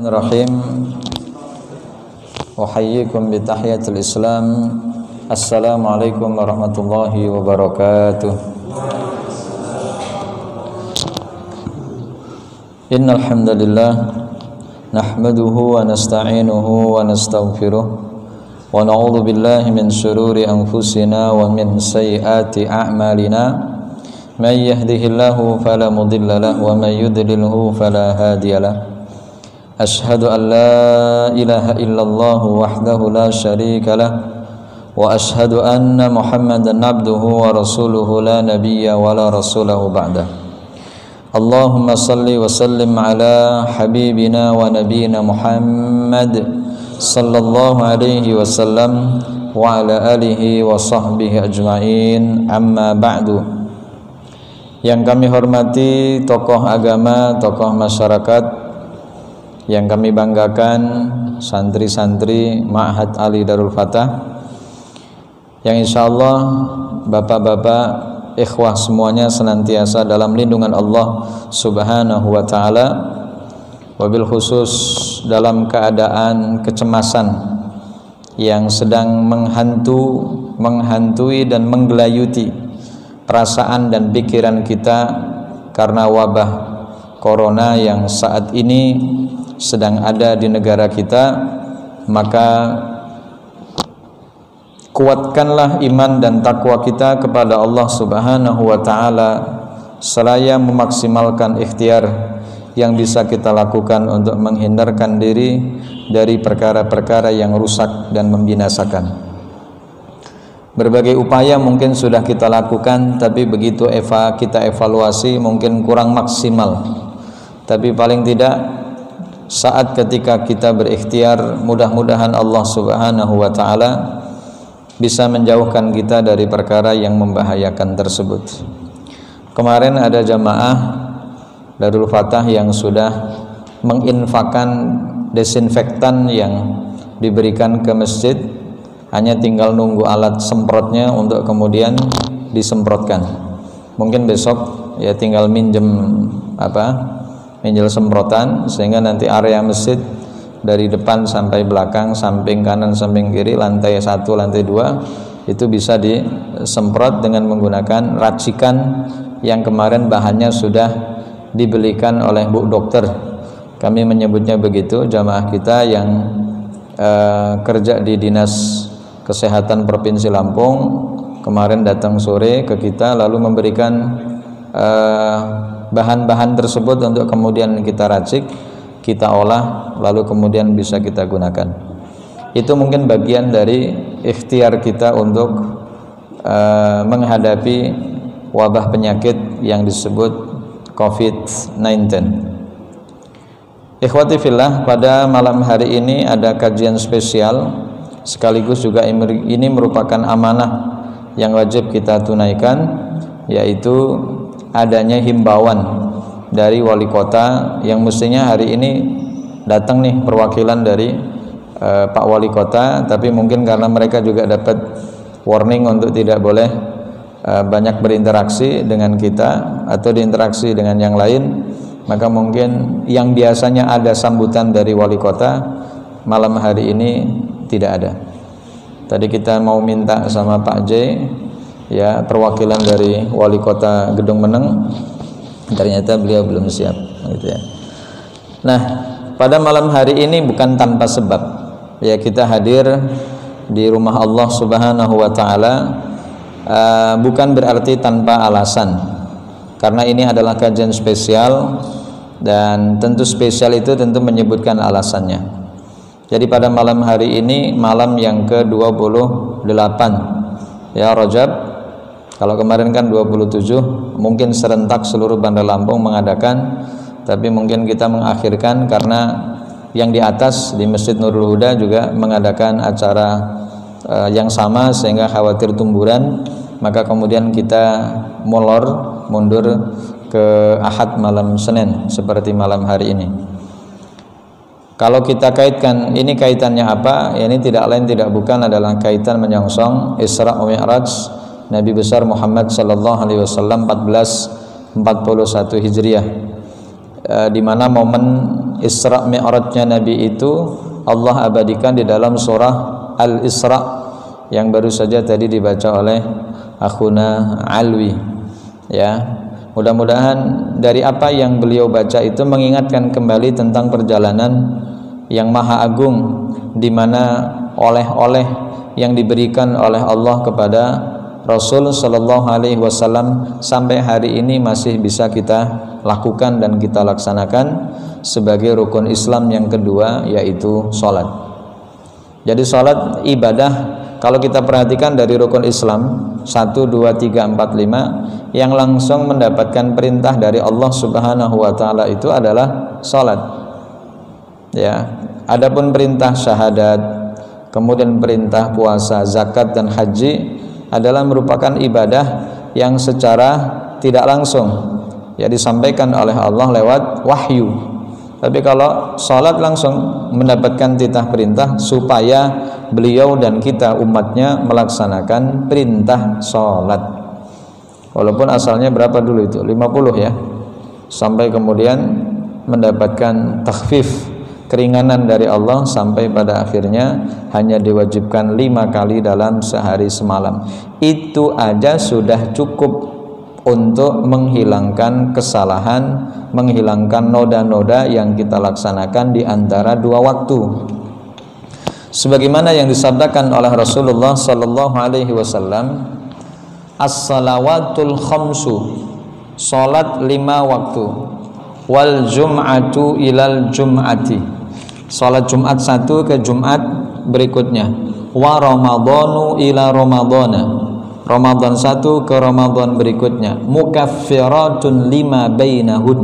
Bismillahirrahmanirrahim. Uhayyikum bitahiyatil Islam. Assalamualaikum warahmatullahi wabarakatuh. Innal hamdalillah nahmaduhu wa nasta'inuhu wa nastaghfiruh wa na'udzu billahi min shururi anfusina wa min sayyiati a'malina. May yahdihillahu fala mudilla lahu wa may yudlilhu fala hadiyalah. Ashhadu an la ilaha illallah wahdahu la syarika lah wa ashhadu anna Muhammadan abduhu wa rasuluhu la nabiyya wa la rasulahu ba'dah. Allahumma salli wa sallim ala habibina wa nabiyina Muhammad sallallahu alaihi wasallam wa ala alihi wa sahbihi ajma'in, amma ba'du. Yang kami hormati tokoh agama, tokoh masyarakat, yang kami banggakan santri-santri Ma'had Ali Darul Fatah, yang insyaallah bapak-bapak ikhwah semuanya senantiasa dalam lindungan Allah subhanahu wa ta'ala, wabil khusus dalam keadaan kecemasan yang sedang menghantui dan menggelayuti perasaan dan pikiran kita karena wabah corona yang saat ini sedang ada di negara kita. Maka kuatkanlah iman dan takwa kita kepada Allah subhanahu wa ta'ala seraya memaksimalkan ikhtiar yang bisa kita lakukan untuk menghindarkan diri dari perkara-perkara yang rusak dan membinasakan. Berbagai upaya mungkin sudah kita lakukan, tapi begitu kita evaluasi mungkin kurang maksimal. Tapi paling tidak saat ketika kita berikhtiar, mudah-mudahan Allah subhanahu wa ta'ala bisa menjauhkan kita dari perkara yang membahayakan tersebut. Kemarin ada jamaah Darul Fatah yang sudah menginfakkan desinfektan yang diberikan ke masjid, hanya tinggal nunggu alat semprotnya untuk kemudian disemprotkan. Mungkin besok ya tinggal minjem semprotan, sehingga nanti area masjid dari depan sampai belakang, samping kanan, samping kiri, lantai 1, lantai 2 itu bisa disemprot dengan menggunakan racikan yang kemarin bahannya sudah dibelikan oleh Bu Dokter. Kami menyebutnya begitu, jamaah kita yang kerja di Dinas Kesehatan Provinsi Lampung kemarin datang sore ke kita, lalu memberikan bahan-bahan tersebut untuk kemudian kita racik, kita olah, lalu kemudian bisa kita gunakan. Itu mungkin bagian dari ikhtiar kita untuk menghadapi wabah penyakit yang disebut COVID-19. Ikhwati fillah, pada malam hari ini ada kajian spesial, sekaligus juga ini merupakan amanah yang wajib kita tunaikan, yaitu adanya himbauan dari wali kota yang mestinya hari ini datang nih perwakilan dari Pak Wali Kota, tapi mungkin karena mereka juga dapat warning untuk tidak boleh banyak berinteraksi dengan kita atau diinteraksi dengan yang lain, maka mungkin yang biasanya ada sambutan dari wali kota malam hari ini tidak ada. Tadi kita mau minta sama Pak J, ya, perwakilan dari wali kota Gedung Meneng, ternyata beliau belum siap, gitu ya. Nah, pada malam hari ini bukan tanpa sebab, ya, kita hadir di rumah Allah subhanahu wa ta'ala, bukan berarti tanpa alasan, karena ini adalah kajian spesial dan tentu spesial itu tentu menyebutkan alasannya. Jadi pada malam hari ini malam yang ke-28 ya Rajab. Kalau kemarin kan 27, mungkin serentak seluruh Bandar Lampung mengadakan, tapi mungkin kita mengakhirkan karena yang di atas di Masjid Nurul Huda juga mengadakan acara yang sama, sehingga khawatir tumburan, maka kemudian kita mundur ke Ahad malam Senin seperti malam hari ini. Kalau kita kaitkan, ini kaitannya apa? Ini tidak lain tidak bukan adalah kaitan menyongsong Isra wa Mi'raj Nabi besar Muhammad sallallahu alaihi wasallam 1441 Hijriah, di mana momen Isra Mi'rajnya Nabi itu Allah abadikan di dalam surah Al-Isra yang baru saja tadi dibaca oleh akhuna Alwi. Ya, mudah-mudahan dari apa yang beliau baca itu mengingatkan kembali tentang perjalanan yang maha agung, di mana oleh-oleh yang diberikan oleh Allah kepada Rasul Shallallahu Alaihi Wasallam sampai hari ini masih bisa kita lakukan dan kita laksanakan sebagai rukun Islam yang kedua, yaitu sholat. Jadi sholat ibadah, kalau kita perhatikan dari rukun Islam 1, 2, 3, 4, 5 yang langsung mendapatkan perintah dari Allah Subhanahu wa Ta'ala itu adalah sholat. Ya, adapun perintah syahadat, kemudian perintah puasa, zakat dan haji adalah merupakan ibadah yang secara tidak langsung ya disampaikan oleh Allah lewat wahyu. Tapi kalau sholat langsung mendapatkan titah perintah supaya beliau dan kita umatnya melaksanakan perintah sholat. Walaupun asalnya berapa dulu itu? 50 ya. Sampai kemudian mendapatkan takhfif, keringanan dari Allah sampai pada akhirnya hanya diwajibkan 5 kali dalam sehari semalam. Itu aja sudah cukup untuk menghilangkan kesalahan, menghilangkan noda-noda yang kita laksanakan di antara 2 waktu. Sebagaimana yang disabdakan oleh Rasulullah sallallahu alaihi wasallam, as-salawatul khamsu, salat 5 waktu, wal jum'atu ilal jum'ati, salat Jumat 1 ke Jumat berikutnya, wa ramadhanu ila ramadhana, Ramadan 1 ke Ramadan berikutnya, mukaffiratun lima bainahun.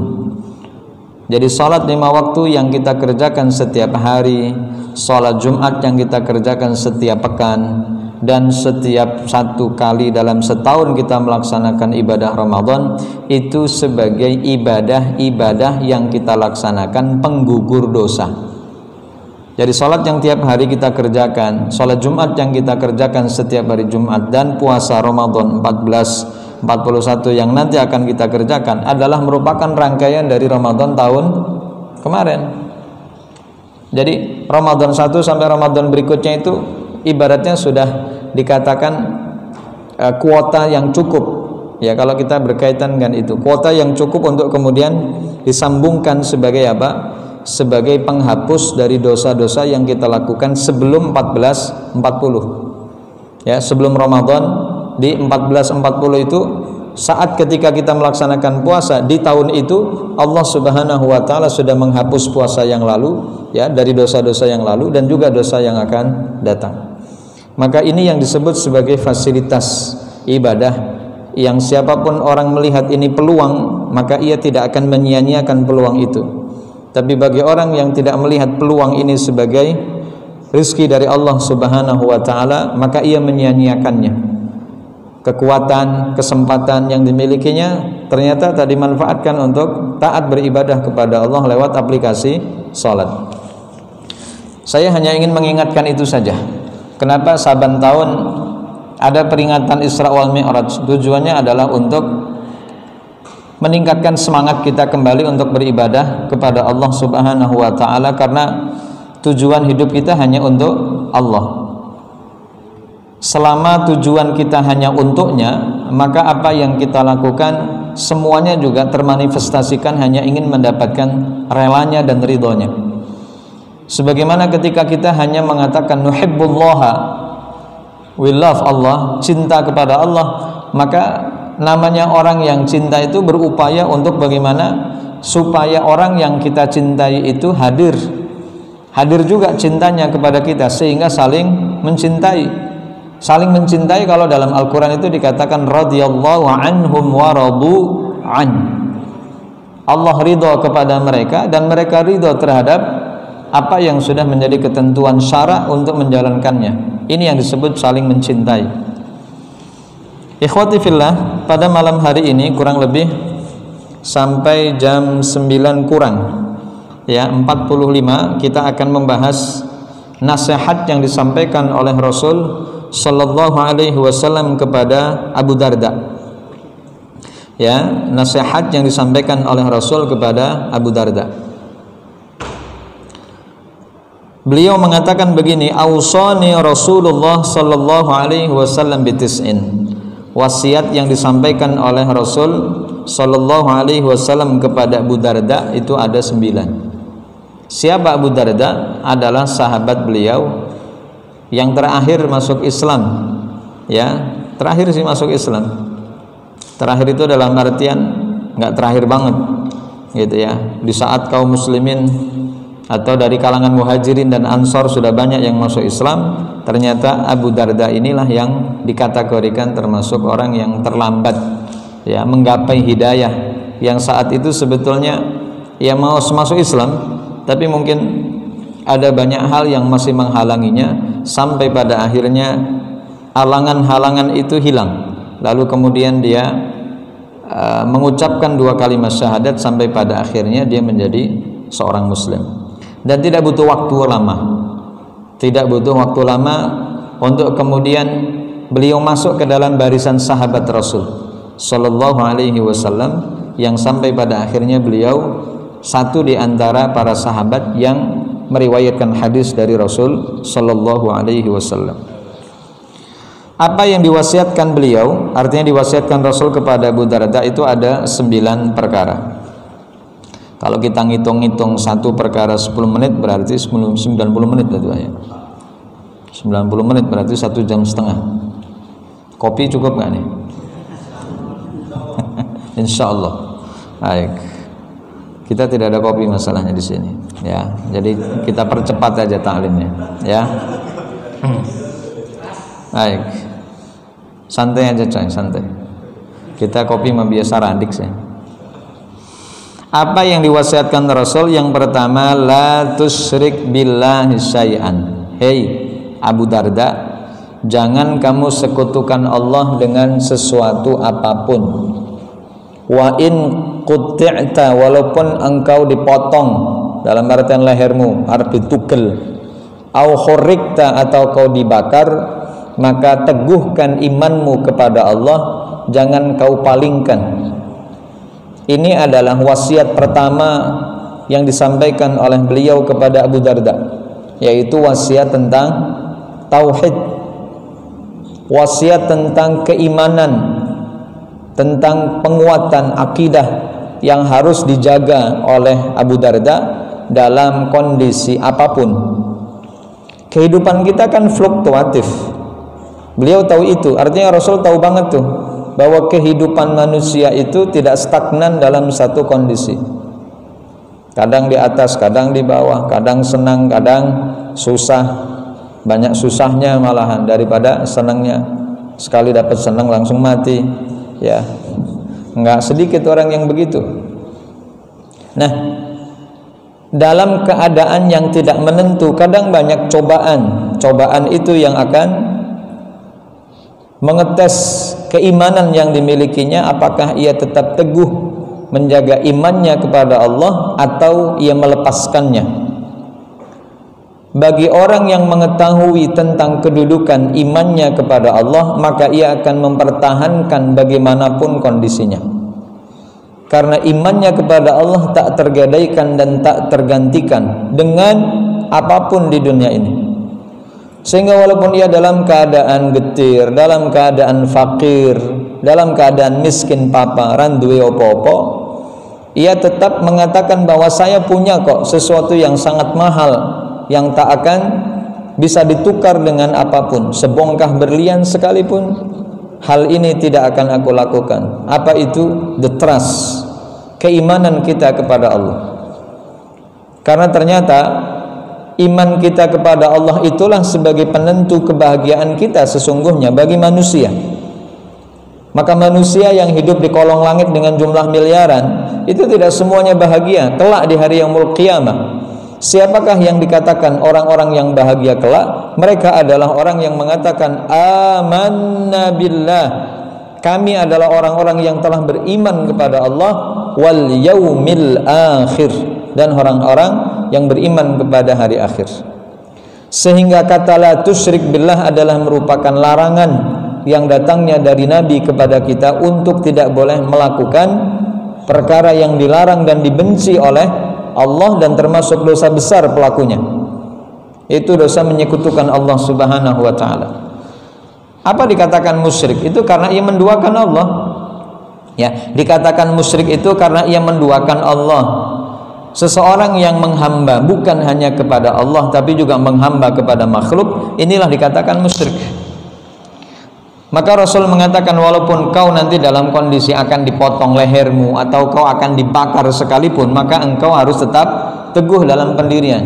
Jadi salat 5 waktu yang kita kerjakan setiap hari, salat Jumat yang kita kerjakan setiap pekan, dan setiap 1 kali dalam setahun kita melaksanakan ibadah Ramadan, itu sebagai ibadah-ibadah yang kita laksanakan penggugur dosa. Jadi salat yang tiap hari kita kerjakan, salat Jumat yang kita kerjakan setiap hari Jumat, dan puasa Ramadan 14, 41 yang nanti akan kita kerjakan adalah merupakan rangkaian dari Ramadan tahun kemarin. Jadi Ramadan 1 sampai Ramadan berikutnya itu ibaratnya sudah dikatakan kuota yang cukup. Ya, kalau kita berkaitan dengan itu, kuota yang cukup untuk kemudian disambungkan sebagai apa? Sebagai penghapus dari dosa-dosa yang kita lakukan sebelum 1440. Ya, sebelum Ramadan di 1440 itu saat ketika kita melaksanakan puasa di tahun itu, Allah Subhanahu wa taala sudah menghapus puasa yang lalu ya, dari dosa-dosa yang lalu dan juga dosa yang akan datang. Maka ini yang disebut sebagai fasilitas ibadah yang siapapun orang melihat ini peluang, maka ia tidak akan menyia-nyiakan peluang itu. Tapi bagi orang yang tidak melihat peluang ini sebagai rezeki dari Allah Subhanahu wa taala, maka ia menyia-nyiakannya. Kekuatan, kesempatan yang dimilikinya ternyata tak dimanfaatkan untuk taat beribadah kepada Allah lewat aplikasi salat. Saya hanya ingin mengingatkan itu saja. Kenapa saban tahun ada peringatan Isra wal Mi'raj? Tujuannya adalah untuk meningkatkan semangat kita kembali untuk beribadah kepada Allah Subhanahu wa taala, karena tujuan hidup kita hanya untuk Allah. Selama tujuan kita hanya untuknya, maka apa yang kita lakukan semuanya juga termanifestasikan hanya ingin mendapatkan relanya dan ridhonya. Sebagaimana ketika kita hanya mengatakan nuhibbullaha, we love Allah, cinta kepada Allah, maka namanya orang yang cinta itu berupaya untuk bagaimana supaya orang yang kita cintai itu hadir juga cintanya kepada kita, sehingga saling mencintai. Saling mencintai kalau dalam Al-Quran itu dikatakan radhiyallahu anhum wa radu an. Allah ridho kepada mereka dan mereka ridho terhadap apa yang sudah menjadi ketentuan syara untuk menjalankannya. Ini yang disebut saling mencintai. Ikhwati fillah, pada malam hari ini kurang lebih sampai jam 9 kurang ya 45 kita akan membahas nasihat yang disampaikan oleh Rasul Sallallahu Alaihi Wasallam kepada Abu Darda. Ya, nasihat yang disampaikan oleh Rasul kepada Abu Darda. Beliau mengatakan begini, ausani Rasulullah sallallahu alaihi wasallam bitis'in. Wasiat yang disampaikan oleh Rasul sallallahu alaihi wasallam kepada Abu Darda itu ada 9. Siapa Abu Darda? Adalah sahabat beliau yang terakhir masuk Islam. Ya, terakhir sih masuk Islam. Terakhir itu dalam artian nggak terakhir banget, gitu ya. Di saat kaum muslimin atau dari kalangan muhajirin dan ansor sudah banyak yang masuk Islam, ternyata Abu Darda inilah yang dikategorikan termasuk orang yang terlambat ya menggapai hidayah, yang saat itu sebetulnya ya mau masuk Islam tapi mungkin ada banyak hal yang masih menghalanginya, sampai pada akhirnya halangan-halangan itu hilang, lalu kemudian dia mengucapkan 2 kalimat syahadat sampai pada akhirnya dia menjadi seorang muslim. Dan tidak butuh waktu lama, tidak butuh waktu lama untuk kemudian beliau masuk ke dalam barisan sahabat Rasul sallallahu alaihi wasallam, yang sampai pada akhirnya beliau satu di antara para sahabat yang meriwayatkan hadis dari Rasul sallallahu alaihi wasallam. Apa yang diwasiatkan beliau, artinya diwasiatkan Rasul kepada Abu Darda itu ada 9 perkara. Kalau kita ngitung-ngitung satu perkara 10 menit berarti 90 menit itu ya. 90 menit berarti 1 jam setengah. Kopi cukup nggak nih? Insya Allah. Baik. Kita tidak ada kopi masalahnya di sini, ya. Jadi kita percepat aja taklimnya, ya. Baik. Santai aja coy, santai. Kita kopi mah biasa radik sih. Apa yang diwasiatkan Rasul? Yang pertama, la tusyrik billahi syai'an. Hei Abu Darda, jangan kamu sekutukan Allah dengan sesuatu apapun. Wa in qutti'ta, walaupun engkau dipotong dalam artian lehermu harus ditugel, au khurikta, atau kau dibakar, maka teguhkan imanmu kepada Allah, jangan kau palingkan. Ini adalah wasiat pertama yang disampaikan oleh beliau kepada Abu Darda, yaitu wasiat tentang tauhid, wasiat tentang keimanan, tentang penguatan akidah yang harus dijaga oleh Abu Darda dalam kondisi apapun. Kehidupan kita kan fluktuatif. Beliau tahu itu, artinya Rasul tahu banget tuh bahwa kehidupan manusia itu tidak stagnan dalam satu kondisi. Kadang di atas, kadang di bawah, kadang senang, kadang susah. Banyak susahnya malahan daripada senangnya. Sekali dapat senang langsung mati, ya. Enggak sedikit orang yang begitu. Nah, dalam keadaan yang tidak menentu, kadang banyak cobaan. Cobaan itu yang akan mengetes keimanan yang dimilikinya, apakah ia tetap teguh menjaga imannya kepada Allah atau ia melepaskannya. Bagi orang yang mengetahui tentang kedudukan imannya kepada Allah, maka ia akan mempertahankan bagaimanapun kondisinya, karena imannya kepada Allah tak tergadaikan dan tak tergantikan dengan apapun di dunia ini. Sehingga walaupun ia dalam keadaan getir, dalam keadaan fakir, dalam keadaan miskin paparan duwe opo-opo, ia tetap mengatakan bahwa saya punya kok sesuatu yang sangat mahal, yang tak akan bisa ditukar dengan apapun, sebongkah berlian sekalipun hal ini tidak akan aku lakukan. Apa itu? The trust, keimanan kita kepada Allah. Karena ternyata iman kita kepada Allah itulah sebagai penentu kebahagiaan kita sesungguhnya bagi manusia. Maka manusia yang hidup di kolong langit dengan jumlah miliaran itu tidak semuanya bahagia kelak di hari yaumul qiyamah. Siapakah yang dikatakan orang-orang yang bahagia kelak? Mereka adalah orang yang mengatakan amanna billah, kami adalah orang-orang yang telah beriman kepada Allah, wal yaumil akhir, dan orang-orang yang beriman kepada hari akhir. Sehingga kata la tusyrik billah adalah merupakan larangan yang datangnya dari Nabi kepada kita untuk tidak boleh melakukan perkara yang dilarang dan dibenci oleh Allah dan termasuk dosa besar pelakunya. Itu dosa menyekutukan Allah Subhanahu wa taala. Apa dikatakan musyrik? Itu karena ia menduakan Allah. Ya, dikatakan musyrik itu karena ia menduakan Allah. Seseorang yang menghamba bukan hanya kepada Allah tapi juga menghamba kepada makhluk, inilah dikatakan musyrik. Maka Rasul mengatakan walaupun kau nanti dalam kondisi akan dipotong lehermu atau kau akan dibakar sekalipun, maka engkau harus tetap teguh dalam pendirian.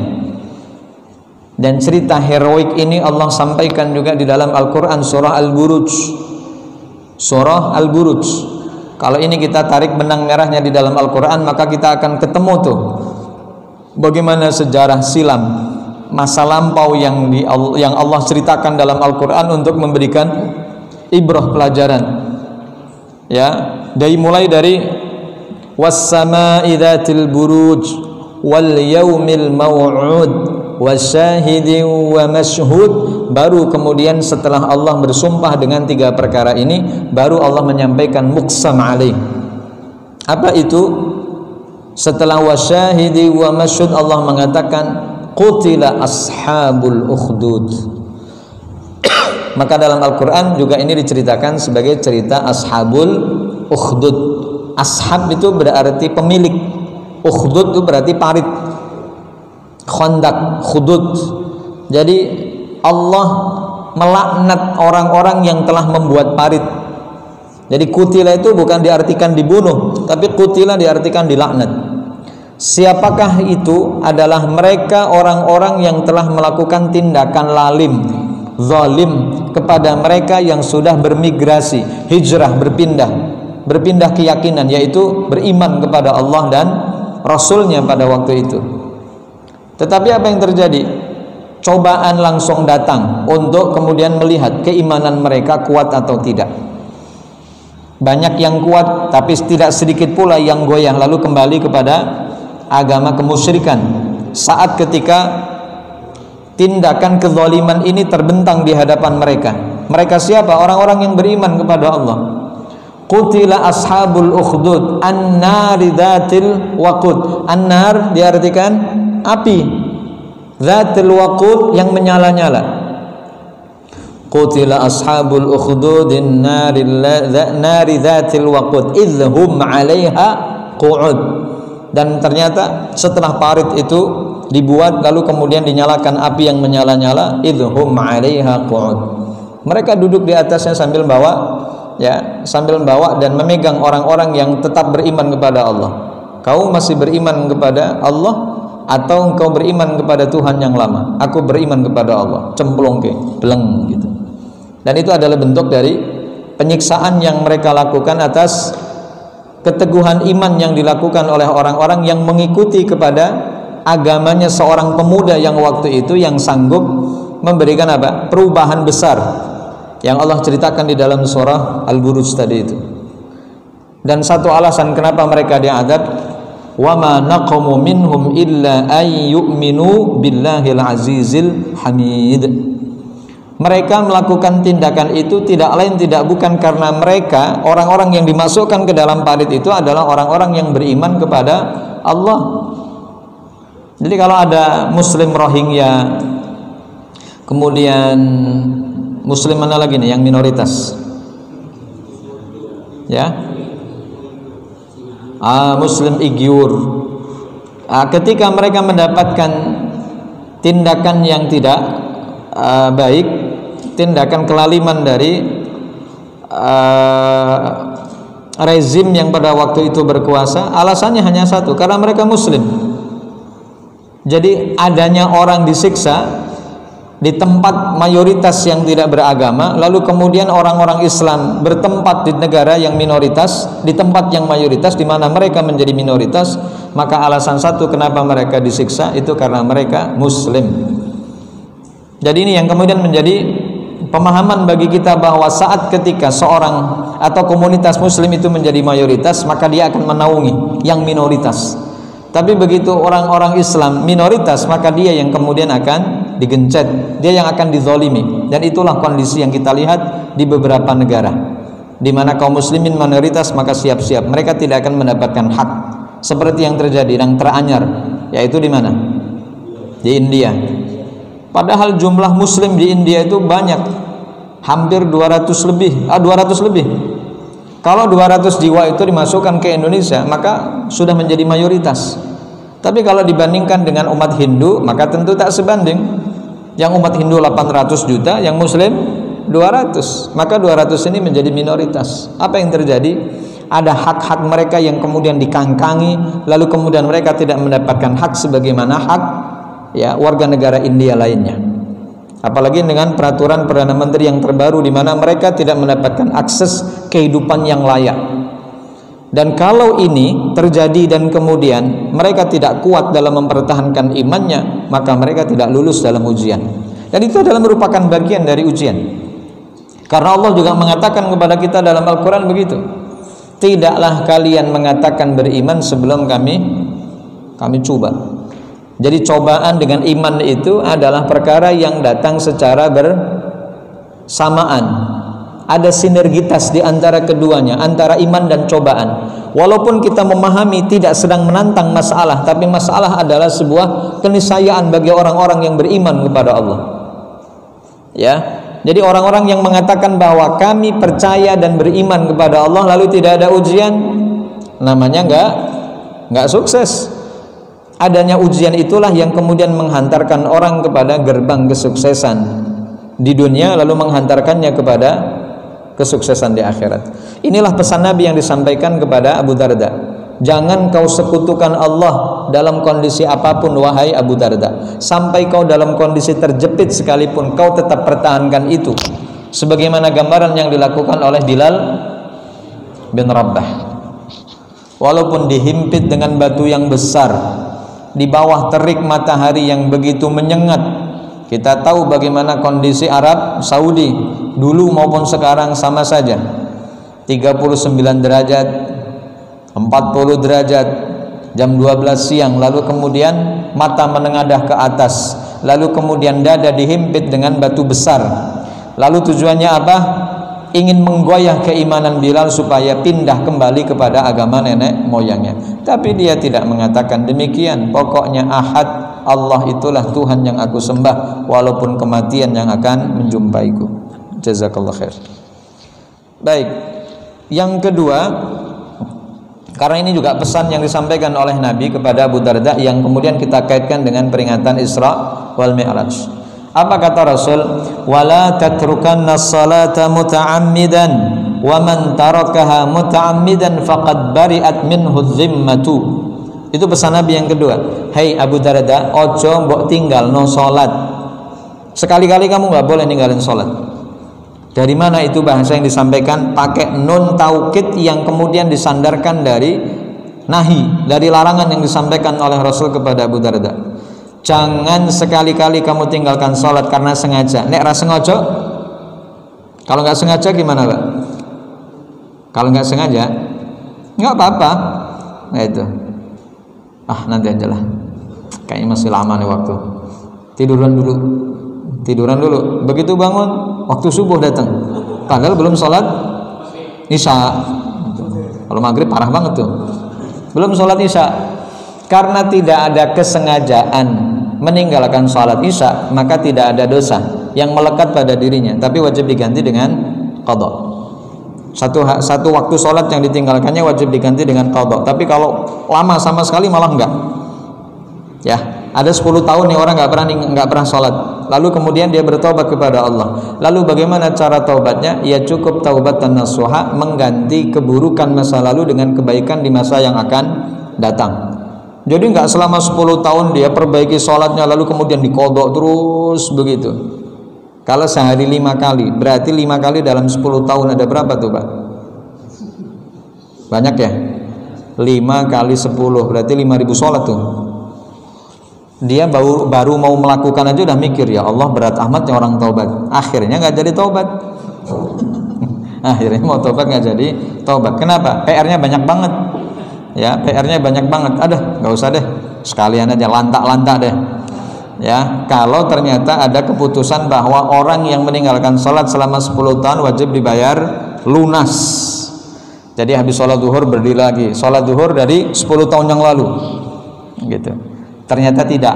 Dan cerita heroik ini Allah sampaikan juga di dalam Al-Quran surah Al-Buruj. Surah Al-Buruj. Kalau ini kita tarik benang merahnya di dalam Al-Quran, maka kita akan ketemu tuh bagaimana sejarah silam, masa lampau yang Allah ceritakan dalam Al-Quran untuk memberikan ibrah pelajaran. Ya, mulai dari was-sama'i dzatil buruj wal yaumil maw'ud wasyahidin wa mashhud, baru kemudian setelah Allah bersumpah dengan 3 perkara ini, baru Allah menyampaikan muqsam alaih. Apa itu? Setelah wasyahidi wa mashhud, Allah mengatakan qutila ashabul ukhdud. Maka dalam Al-Quran juga ini diceritakan sebagai cerita ashabul ukhdud. Ashab itu berarti pemilik, ukhdud itu berarti parit, khandak, khudud. Jadi Allah melaknat orang-orang yang telah membuat parit. Jadi kutila itu bukan diartikan dibunuh, tapi kutila diartikan dilaknat. Siapakah itu? Adalah mereka orang-orang yang telah melakukan tindakan lalim, zalim kepada mereka yang sudah bermigrasi, hijrah, berpindah keyakinan, yaitu beriman kepada Allah dan Rasulnya pada waktu itu. Tetapi apa yang terjadi? Cobaan langsung datang untuk kemudian melihat keimanan mereka kuat atau tidak. Banyak yang kuat, tapi tidak sedikit pula yang goyah lalu kembali kepada agama kemusyrikan. Saat ketika tindakan kezaliman ini terbentang di hadapan mereka. Mereka siapa? Orang-orang yang beriman kepada Allah. Qutila ashabul ukhdud an-nari dzatil waqud. An-nar diartikan api, dzatil waqud yang menyala-nyala. Qutila ashabul ukhdudin nari dzatil waqud idhum 'alaiha qu'ud. Dan ternyata setelah parit itu dibuat lalu kemudian dinyalakan api yang menyala-nyala, idhum 'alaiha qu'ud. Mereka duduk di atasnya sambil bawa dan memegang orang-orang yang tetap beriman kepada Allah. Kau masih beriman kepada Allah atau engkau beriman kepada Tuhan yang lama? Aku beriman kepada Allah. Cemplung ke, beleng gitu. Dan itu adalah bentuk dari penyiksaan yang mereka lakukan atas keteguhan iman yang dilakukan oleh orang-orang yang mengikuti kepada agamanya seorang pemuda yang waktu itu yang sanggup memberikan apa? Perubahan besar yang Allah ceritakan di dalam surah Al-Buruj tadi itu. Dan satu alasan kenapa mereka diadab, wa ma naqamu minhum illa ay yu'minu billahil azizil hamid. Mereka melakukan tindakan itu tidak lain tidak bukan karena mereka, orang-orang yang dimasukkan ke dalam parit itu adalah orang-orang yang beriman kepada Allah. Jadi kalau ada Muslim Rohingya, kemudian Muslim mana lagi nih yang minoritas? Ya, Muslim Uighur. Ketika mereka mendapatkan tindakan yang tidak baik, tindakan kelaliman dari rezim yang pada waktu itu berkuasa, alasannya hanya satu, karena mereka Muslim. Jadi adanya orang disiksa di tempat mayoritas yang tidak beragama, lalu kemudian orang-orang Islam bertempat di negara yang minoritas, di tempat yang mayoritas di mana mereka menjadi minoritas, maka alasan satu kenapa mereka disiksa itu karena mereka Muslim. Jadi ini yang kemudian menjadi pemahaman bagi kita bahwa saat ketika seorang atau komunitas Muslim itu menjadi mayoritas, maka dia akan menaungi yang minoritas. Tapi begitu orang-orang Islam minoritas, maka dia yang kemudian akan digencet, dia yang akan dizalimi. Dan itulah kondisi yang kita lihat di beberapa negara, di mana kaum muslimin minoritas, maka siap-siap mereka tidak akan mendapatkan hak. Seperti yang terjadi, yang teranyar, yaitu di mana? Di India. Padahal jumlah muslim di India itu banyak, hampir 200 lebih. Kalau 200 jiwa itu dimasukkan ke Indonesia, maka sudah menjadi mayoritas. Tapi kalau dibandingkan dengan umat Hindu, maka tentu tak sebanding. Yang umat Hindu 800 juta, yang muslim 200. Maka 200 ini menjadi minoritas. Apa yang terjadi? Ada hak-hak mereka yang kemudian dikangkangi, lalu kemudian mereka tidak mendapatkan hak sebagaimana hak ya warga negara India lainnya. Apalagi dengan peraturan Perdana Menteri yang terbaru, di mana mereka tidak mendapatkan akses kehidupan yang layak. Dan kalau ini terjadi dan kemudian mereka tidak kuat dalam mempertahankan imannya, maka mereka tidak lulus dalam ujian. Dan itu adalah merupakan bagian dari ujian. Karena Allah juga mengatakan kepada kita dalam Al-Quran begitu, tidaklah kalian mengatakan beriman sebelum kami coba. Jadi cobaan dengan iman itu adalah perkara yang datang secara bersamaan. Ada sinergitas di antara keduanya, antara iman dan cobaan. Walaupun kita memahami tidak sedang menantang masalah, tapi masalah adalah sebuah keniscayaan bagi orang-orang yang beriman kepada Allah. Ya. Jadi orang-orang yang mengatakan bahwa kami percaya dan beriman kepada Allah lalu tidak ada ujian, namanya enggak sukses. Adanya ujian itulah yang kemudian menghantarkan orang kepada gerbang kesuksesan di dunia, lalu menghantarkannya kepada kesuksesan di akhirat. Inilah pesan Nabi yang disampaikan kepada Abu Darda. Jangan kau sekutukan Allah dalam kondisi apapun, wahai Abu Darda. Sampai kau dalam kondisi terjepit sekalipun, kau tetap pertahankan itu. Sebagaimana gambaran yang dilakukan oleh Bilal bin Rabah. Walaupun dihimpit dengan batu yang besar, di bawah terik matahari yang begitu menyengat. Kita tahu bagaimana kondisi Arab Saudi dulu maupun sekarang sama saja. 39 derajat, 40 derajat, jam 12 siang, lalu kemudian mata menengadah ke atas, lalu kemudian dada dihimpit dengan batu besar. Lalu tujuannya apa? Ingin menggoyah keimanan Bilal supaya pindah kembali kepada agama nenek moyangnya. Tapi dia tidak mengatakan demikian. Pokoknya ahad, Allah itulah Tuhan yang aku sembah, walaupun kematian yang akan menjumpaiku. Jazakallah khair. Baik, yang kedua, karena ini juga pesan yang disampaikan oleh Nabi kepada Abu Darda, yang kemudian kita kaitkan dengan peringatan Isra wal Mi'raj. Apa kata Rasul? Wala tatrukanna as-salata muta'ammidan wa man tarakaha muta'ammidan faqad bari'at minhu dhimmatu. Itu pesan Nabi yang kedua. Hei Abu Darda, ojo mbok tinggal no salat. Sekali-kali kamu enggak boleh ninggalin salat. Dari mana itu bahasa yang disampaikan? Pakai nun taukid yang kemudian disandarkan dari nahi, dari larangan yang disampaikan oleh Rasul kepada Abu Darda. Jangan sekali-kali kamu tinggalkan sholat karena sengaja. Nek ra sengaja, kalau nggak sengaja gimana Pak? Kalau nggak sengaja, nggak apa-apa. Nah itu, nanti aja lah. Kayaknya masih lama nih waktu. Tiduran dulu. Begitu bangun, waktu subuh datang. Padahal belum sholat isya. Kalau maghrib parah banget tuh. Belum sholat isya. Karena tidak ada kesengajaan meninggalkan sholat isya, maka tidak ada dosa yang melekat pada dirinya, tapi wajib diganti dengan qadha. Satu waktu sholat yang ditinggalkannya wajib diganti dengan qadha. Tapi kalau lama sama sekali malah enggak. Ya, ada 10 tahun nih orang enggak pernah sholat. Lalu kemudian dia bertobat kepada Allah. Lalu bagaimana cara taubatnya? Ya cukup taubatan nasuha, mengganti keburukan masa lalu dengan kebaikan di masa yang akan datang. Jadi nggak selama 10 tahun dia perbaiki sholatnya lalu kemudian dikodok terus begitu. Kalau sehari 5 kali, berarti 5 kali dalam 10 tahun ada berapa tuh Pak? Banyak ya? 5 kali 10 berarti 5.000 sholat tuh. Dia baru mau melakukan aja udah mikir, ya Allah berat amat yang orang taubat. Akhirnya nggak jadi taubat. Akhirnya mau taubat nggak jadi taubat. Kenapa? PR-nya banyak banget. Ya, PR-nya banyak banget. Nggak usah deh, sekalian aja lantak-lantak deh. Ya, kalau ternyata ada keputusan bahwa orang yang meninggalkan sholat selama 10 tahun wajib dibayar lunas. Jadi habis sholat duhur berdiri lagi, sholat duhur dari 10 tahun yang lalu, gitu. Ternyata tidak.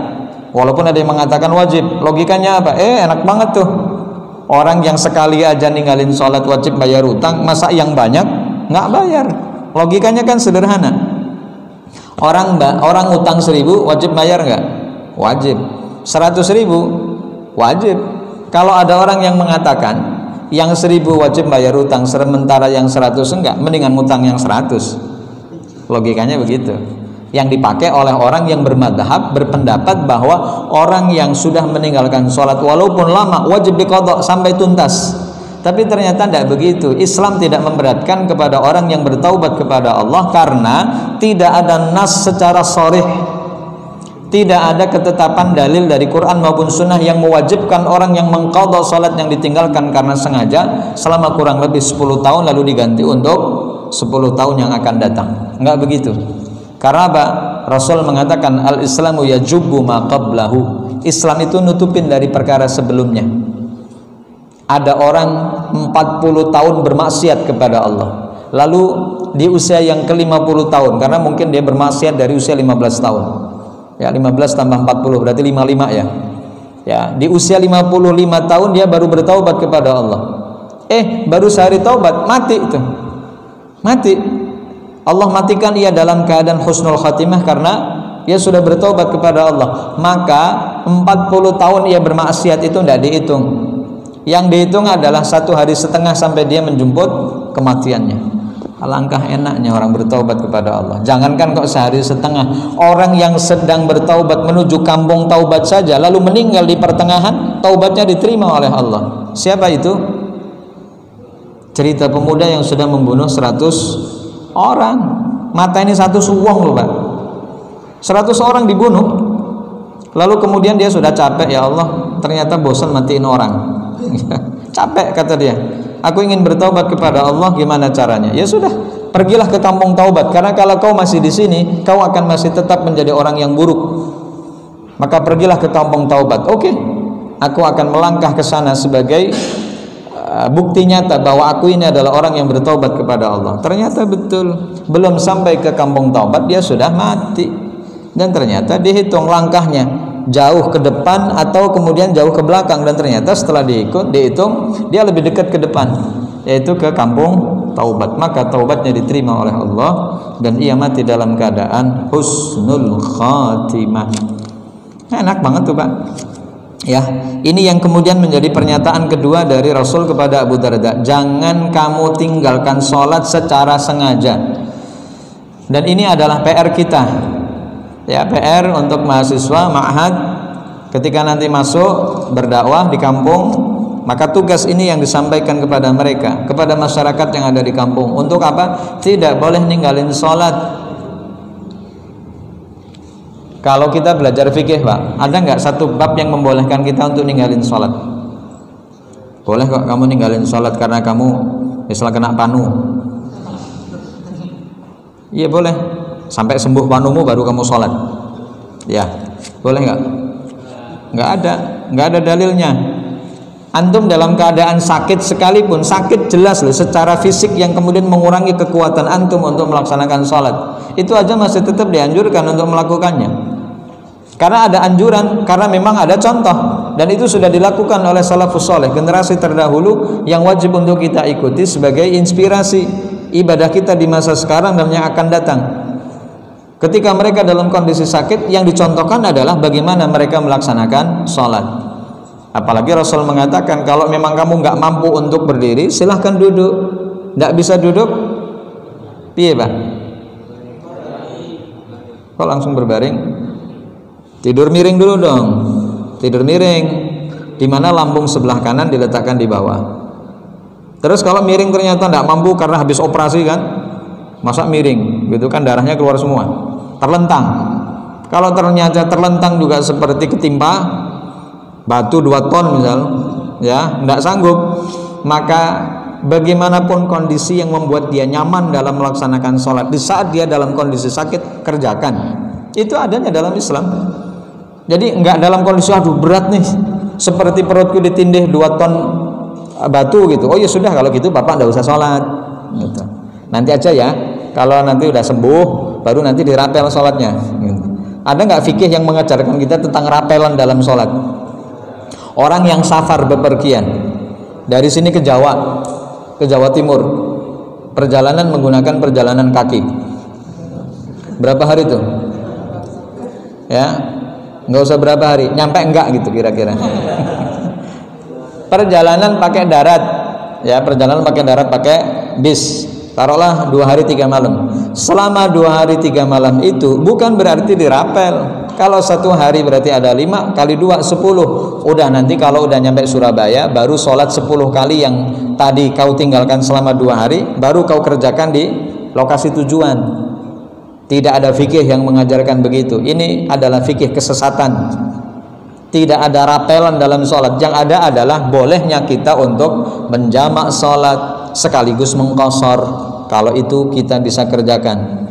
Walaupun ada yang mengatakan wajib. Logikanya apa? Enak banget tuh. Orang yang sekali aja ninggalin sholat wajib bayar utang, masa yang banyak nggak bayar? Logikanya kan sederhana. Orang utang 1.000 wajib bayar nggak? Wajib. 100.000 wajib. Kalau ada orang yang mengatakan yang 1.000 wajib bayar utang, sementara yang 100 enggak, mendingan utang yang 100. Logikanya begitu. Yang dipakai oleh orang yang bermadhab, berpendapat bahwa orang yang sudah meninggalkan sholat walaupun lama wajib diqadha sampai tuntas. Tapi ternyata tidak begitu. Islam tidak memberatkan kepada orang yang bertaubat kepada Allah karena tidak ada nas secara sharih, tidak ada ketetapan dalil dari Quran maupun Sunnah yang mewajibkan orang yang mengqadha sholat yang ditinggalkan karena sengaja selama kurang lebih 10 tahun lalu diganti untuk 10 tahun yang akan datang. Enggak begitu. Karena apa? Rasul mengatakan al-Islamu yajubbu ma qablahu. Islam itu nutupin dari perkara sebelumnya. Ada orang 40 tahun bermaksiat kepada Allah, lalu di usia yang ke-50 tahun, karena mungkin dia bermaksiat dari usia 15 tahun. Ya, 15 tambah 40 berarti 55 ya. Ya, di usia 55 tahun dia baru bertaubat kepada Allah. Baru sehari taubat mati itu. Mati. Allah matikan ia dalam keadaan husnul khatimah karena ia sudah bertobat kepada Allah. Maka 40 tahun ia bermaksiat itu tidak dihitung. Yang dihitung adalah 1 hari setengah sampai dia menjemput kematiannya. Alangkah enaknya orang bertaubat kepada Allah. Jangankan kok sehari setengah, orang yang sedang bertaubat menuju kampung taubat saja lalu meninggal di pertengahan, taubatnya diterima oleh Allah. Siapa itu? Cerita pemuda yang sudah membunuh 100 orang. Mata ini 100 uang loh Pak. 100 orang dibunuh. Lalu kemudian dia sudah capek, ya Allah, ternyata bosan matiin orang. Capek kata dia. Aku ingin bertaubat kepada Allah, gimana caranya? Ya sudah, pergilah ke kampung taubat. Karena kalau kau masih di sini, kau akan masih tetap menjadi orang yang buruk. Maka pergilah ke kampung taubat. Oke, aku akan melangkah ke sana sebagai bukti nyata bahwa aku ini adalah orang yang bertaubat kepada Allah. Ternyata betul, belum sampai ke kampung taubat dia sudah mati. Dan ternyata dihitung langkahnya jauh ke depan atau kemudian jauh ke belakang, dan ternyata setelah dihitung dia lebih dekat ke depan, yaitu ke kampung taubat. Maka taubatnya diterima oleh Allah dan ia mati dalam keadaan husnul khatimah. Enak banget tuh Pak. Ya, ini yang kemudian menjadi pernyataan kedua dari Rasul kepada Abu Darda. Jangan kamu tinggalkan sholat secara sengaja. Dan ini adalah PR kita. Ya, PR untuk mahasiswa ma'had ketika nanti masuk berdakwah di kampung, maka tugas ini yang disampaikan kepada mereka, kepada masyarakat yang ada di kampung. Untuk apa? Tidak boleh ninggalin sholat. Kalau kita belajar fikih Pak, ada nggak satu bab yang membolehkan kita untuk ninggalin sholat? Boleh kok kamu ninggalin sholat karena kamu misalnya kena panu. Iya boleh. Sampai sembuh panumu baru kamu sholat. Ya, boleh nggak? Nggak ada dalilnya. Antum dalam keadaan sakit sekalipun, sakit jelas loh secara fisik yang kemudian mengurangi kekuatan antum untuk melaksanakan sholat, itu aja masih tetap dianjurkan untuk melakukannya. Karena ada anjuran, karena memang ada contoh, dan itu sudah dilakukan oleh salafus saleh, generasi terdahulu yang wajib untuk kita ikuti sebagai inspirasi ibadah kita di masa sekarang dan yang akan datang. Ketika mereka dalam kondisi sakit, yang dicontohkan adalah bagaimana mereka melaksanakan sholat. Apalagi Rasul mengatakan kalau memang kamu nggak mampu untuk berdiri, silahkan duduk. Nggak bisa duduk, piye Pak? Kok langsung berbaring? Tidur miring dulu dong. Tidur miring, di mana lambung sebelah kanan diletakkan di bawah. Terus kalau miring ternyata tidak mampu karena habis operasi kan, masa miring, gitu kan darahnya keluar semua. Terlentang. Kalau ternyata terlentang juga seperti ketimpa batu 2 ton misal, ya, tidak sanggup, maka bagaimanapun kondisi yang membuat dia nyaman dalam melaksanakan sholat di saat dia dalam kondisi sakit, kerjakan. Itu adanya dalam Islam. Jadi enggak dalam kondisi aduh berat nih, seperti perutku ditindih 2 ton batu gitu. Oh ya sudah kalau gitu Bapak enggak usah sholat gitu. Nanti aja ya, kalau nanti udah sembuh baru nanti dirapel sholatnya gitu. Ada nggak fikih yang mengajarkan kita tentang rapelan dalam sholat? Orang yang safar bepergian dari sini ke Jawa Timur, perjalanan menggunakan perjalanan kaki, berapa hari itu? Ya, nggak usah berapa hari, nyampe enggak gitu kira-kira. Perjalanan pakai darat, ya perjalanan pakai darat pakai bis, taruhlah 2 hari 3 malam. Selama 2 hari 3 malam itu bukan berarti dirapel. Kalau 1 hari berarti ada 5 kali 2 10. Udah nanti kalau udah nyampe Surabaya baru sholat 10 kali yang tadi kau tinggalkan selama 2 hari baru kau kerjakan di lokasi tujuan. Tidak ada fikih yang mengajarkan begitu. Ini adalah fikih kesesatan. Tidak ada rapelan dalam sholat. Yang ada adalah bolehnya kita untuk menjamak sholat sekaligus mengqashar. Kalau itu kita bisa kerjakan.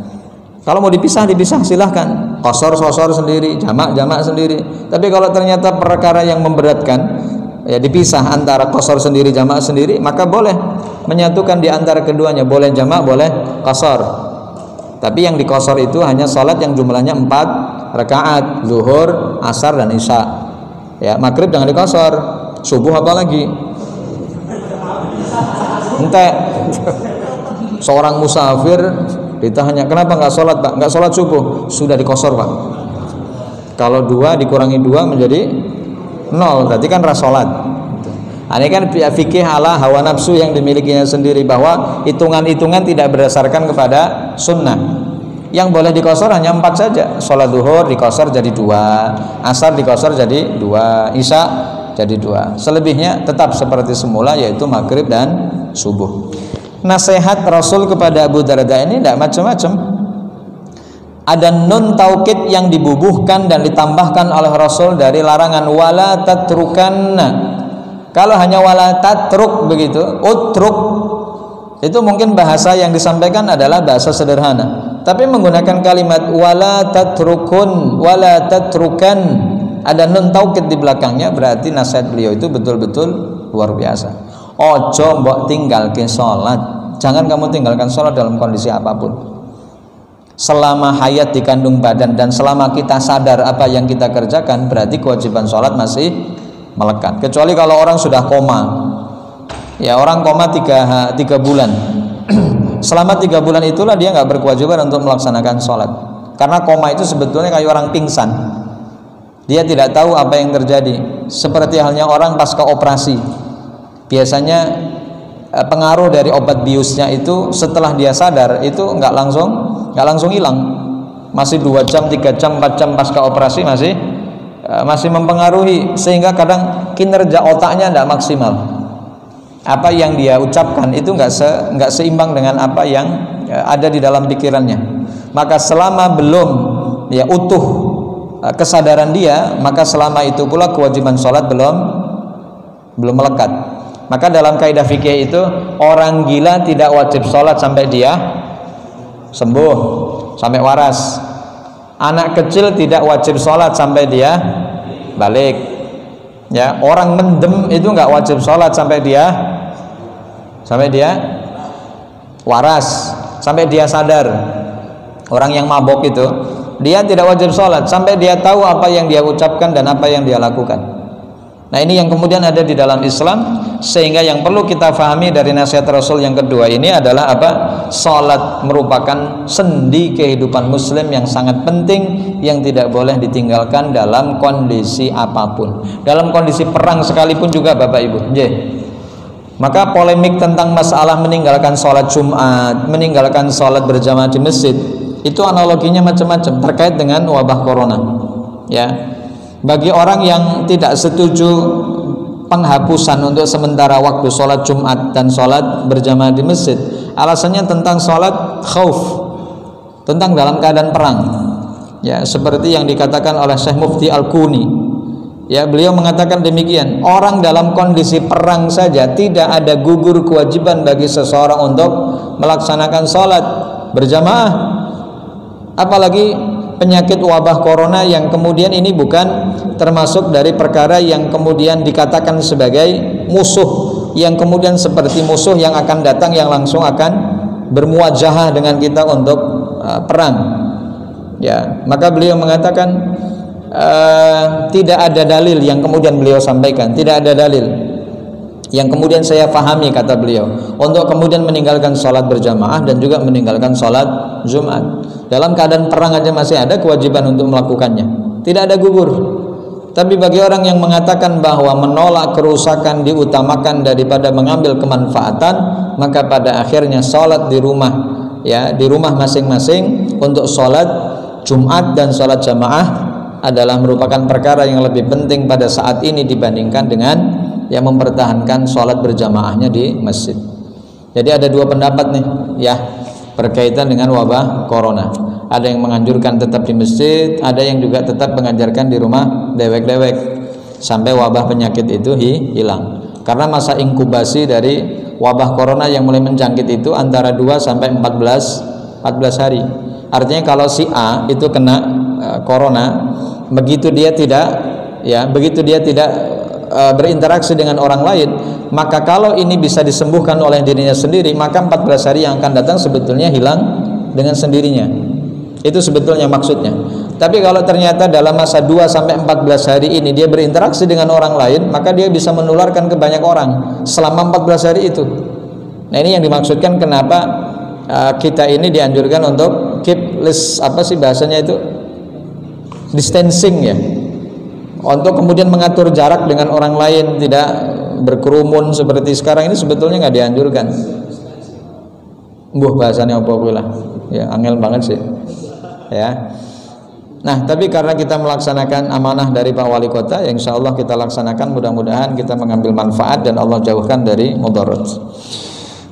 Kalau mau dipisah silahkan. Qashar sendiri, jamak sendiri. Tapi kalau ternyata perkara yang memberatkan, ya dipisah antara qashar sendiri, jamak sendiri, maka boleh menyatukan di antara keduanya. Boleh jamak, boleh qashar. Tapi yang diqashar itu hanya sholat yang jumlahnya 4 rakaat, zuhur, asar dan isya. Ya, maghrib jangan diqashar. Subuh apalagi? Ente seorang musafir ditanya, kenapa nggak sholat pak? Nggak sholat subuh? Sudah dikosor pak. Kalau 2 dikurangi 2 menjadi 0, berarti kan rasolat. Ini kan fikih ala hawa nafsu yang dimilikinya sendiri, bahwa hitungan-hitungan tidak berdasarkan kepada sunnah. Yang boleh dikosor hanya 4 saja. Sholat duhur dikosor jadi 2, asar dikosor jadi 2, isya jadi 2. Selebihnya tetap seperti semula, yaitu maghrib dan subuh. Nasihat Rasul kepada Abu Darda ini tidak macam-macam. Ada nun taukid yang dibubuhkan dan ditambahkan oleh Rasul dari larangan wala tatrukanna. Kalau hanya wala tatruk begitu, utruk, itu mungkin bahasa yang disampaikan adalah bahasa sederhana. Tapi menggunakan kalimat wala tatrukun, wala tatrukan, ada nun taukid di belakangnya, berarti nasihat beliau itu betul-betul luar biasa. Ojo mbok tinggalkan sholat. Jangan kamu tinggalkan sholat dalam kondisi apapun. Selama hayat dikandung badan dan selama kita sadar apa yang kita kerjakan, berarti kewajiban sholat masih melekat. Kecuali kalau orang sudah koma. Ya, orang koma 3 bulan. Selama 3 bulan itulah dia nggak berkewajiban untuk melaksanakan sholat. Karena koma itu sebetulnya kayak orang pingsan. Dia tidak tahu apa yang terjadi. Seperti halnya orang pasca operasi. Biasanya pengaruh dari obat biusnya itu setelah dia sadar itu nggak langsung hilang, masih 2 jam, 3 jam, 4 jam pasca operasi masih mempengaruhi, sehingga kadang kinerja otaknya tidak maksimal. Apa yang dia ucapkan itu nggak seimbang dengan apa yang ada di dalam pikirannya. Maka selama belum ya utuh kesadaran dia, maka selama itu pula kewajiban sholat belum melekat. Maka dalam kaidah fikih itu orang gila tidak wajib sholat sampai dia sembuh, sampai waras. Anak kecil tidak wajib sholat sampai dia balik. Ya, orang mendem itu nggak wajib sholat sampai dia waras, sampai dia sadar. Orang yang mabok itu dia tidak wajib sholat sampai dia tahu apa yang dia ucapkan dan apa yang dia lakukan. Nah, ini yang kemudian ada di dalam Islam, sehingga yang perlu kita fahami dari nasihat Rasul yang kedua ini adalah apa? Salat merupakan sendi kehidupan muslim yang sangat penting, yang tidak boleh ditinggalkan dalam kondisi apapun. Dalam kondisi perang sekalipun juga Bapak Ibu. Maka polemik tentang masalah meninggalkan salat Jumat, meninggalkan salat berjamaah di masjid, itu analoginya macam-macam terkait dengan wabah corona. Ya. Bagi orang yang tidak setuju penghapusan untuk sementara waktu sholat Jumat dan sholat berjamaah di masjid, alasannya tentang sholat khauf, tentang dalam keadaan perang. Ya, seperti yang dikatakan oleh Syekh Mufti Al-Quni. Ya, beliau mengatakan demikian. Orang dalam kondisi perang saja tidak ada gugur kewajiban bagi seseorang untuk melaksanakan sholat berjamaah. Apalagi penyakit wabah corona yang kemudian ini bukan termasuk dari perkara yang kemudian dikatakan sebagai musuh, yang kemudian seperti musuh yang akan datang, yang langsung akan bermuajahah dengan kita untuk perang. Ya, maka beliau mengatakan tidak ada dalil yang kemudian beliau sampaikan, tidak ada dalil yang kemudian saya pahami, kata beliau, untuk kemudian meninggalkan sholat berjamaah dan juga meninggalkan sholat Jumat. Dalam keadaan perang aja masih ada kewajiban untuk melakukannya, tidak ada gugur. Tapi bagi orang yang mengatakan bahwa menolak kerusakan diutamakan daripada mengambil kemanfaatan, maka pada akhirnya sholat di rumah, ya, di rumah masing-masing untuk sholat Jumat dan sholat jamaah adalah merupakan perkara yang lebih penting pada saat ini dibandingkan dengan yang mempertahankan sholat berjamaahnya di masjid. Jadi ada dua pendapat nih, ya, berkaitan dengan wabah corona. Ada yang menganjurkan tetap di masjid, ada yang juga tetap mengajarkan di rumah dewek-dewek sampai wabah penyakit itu hilang. Karena masa inkubasi dari wabah corona yang mulai menjangkit itu antara 2 sampai 14 hari. Artinya kalau si A itu kena corona, begitu dia tidak berinteraksi dengan orang lain, maka kalau ini bisa disembuhkan oleh dirinya sendiri, maka 14 hari yang akan datang sebetulnya hilang dengan sendirinya. Itu sebetulnya maksudnya. Tapi kalau ternyata dalam masa 2 sampai 14 hari ini dia berinteraksi dengan orang lain, maka dia bisa menularkan ke banyak orang selama 14 hari itu. Nah, ini yang dimaksudkan kenapa kita ini dianjurkan untuk keep list, apa sih bahasanya itu, distancing, ya, untuk kemudian mengatur jarak dengan orang lain, tidak berkerumun seperti sekarang ini sebetulnya nggak dianjurkan. Bahasanya apa pula, ya, angel banget sih, ya. Nah, tapi karena kita melaksanakan amanah dari Pak Wali Kota, ya insya Allah kita laksanakan, mudah-mudahan kita mengambil manfaat dan Allah jauhkan dari mudarat.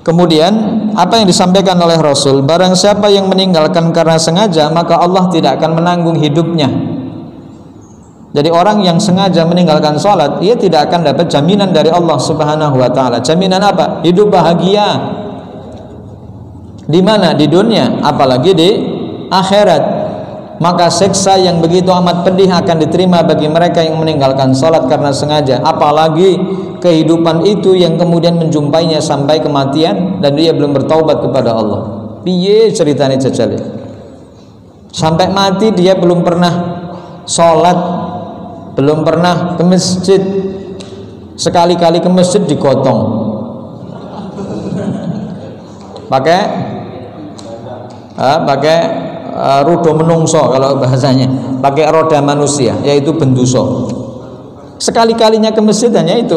Kemudian apa yang disampaikan oleh Rasul, barang siapa yang meninggalkan karena sengaja, maka Allah tidak akan menanggung hidupnya. Jadi orang yang sengaja meninggalkan sholat, ia tidak akan dapat jaminan dari Allah Subhanahu wa ta'ala. Jaminan apa? Hidup bahagia. Di mana? Di dunia, apalagi di akhirat. Maka siksa yang begitu amat pedih akan diterima bagi mereka yang meninggalkan sholat karena sengaja. Apalagi kehidupan itu yang kemudian menjumpainya sampai kematian dan dia belum bertaubat kepada Allah. Piye ceritanya jajal? Sampai mati dia belum pernah sholat, belum pernah ke masjid, sekali-kali ke masjid digotong pakai rudo menungso, kalau bahasanya pakai roda manusia, yaitu benduso. Sekali-kalinya ke masjid hanya itu,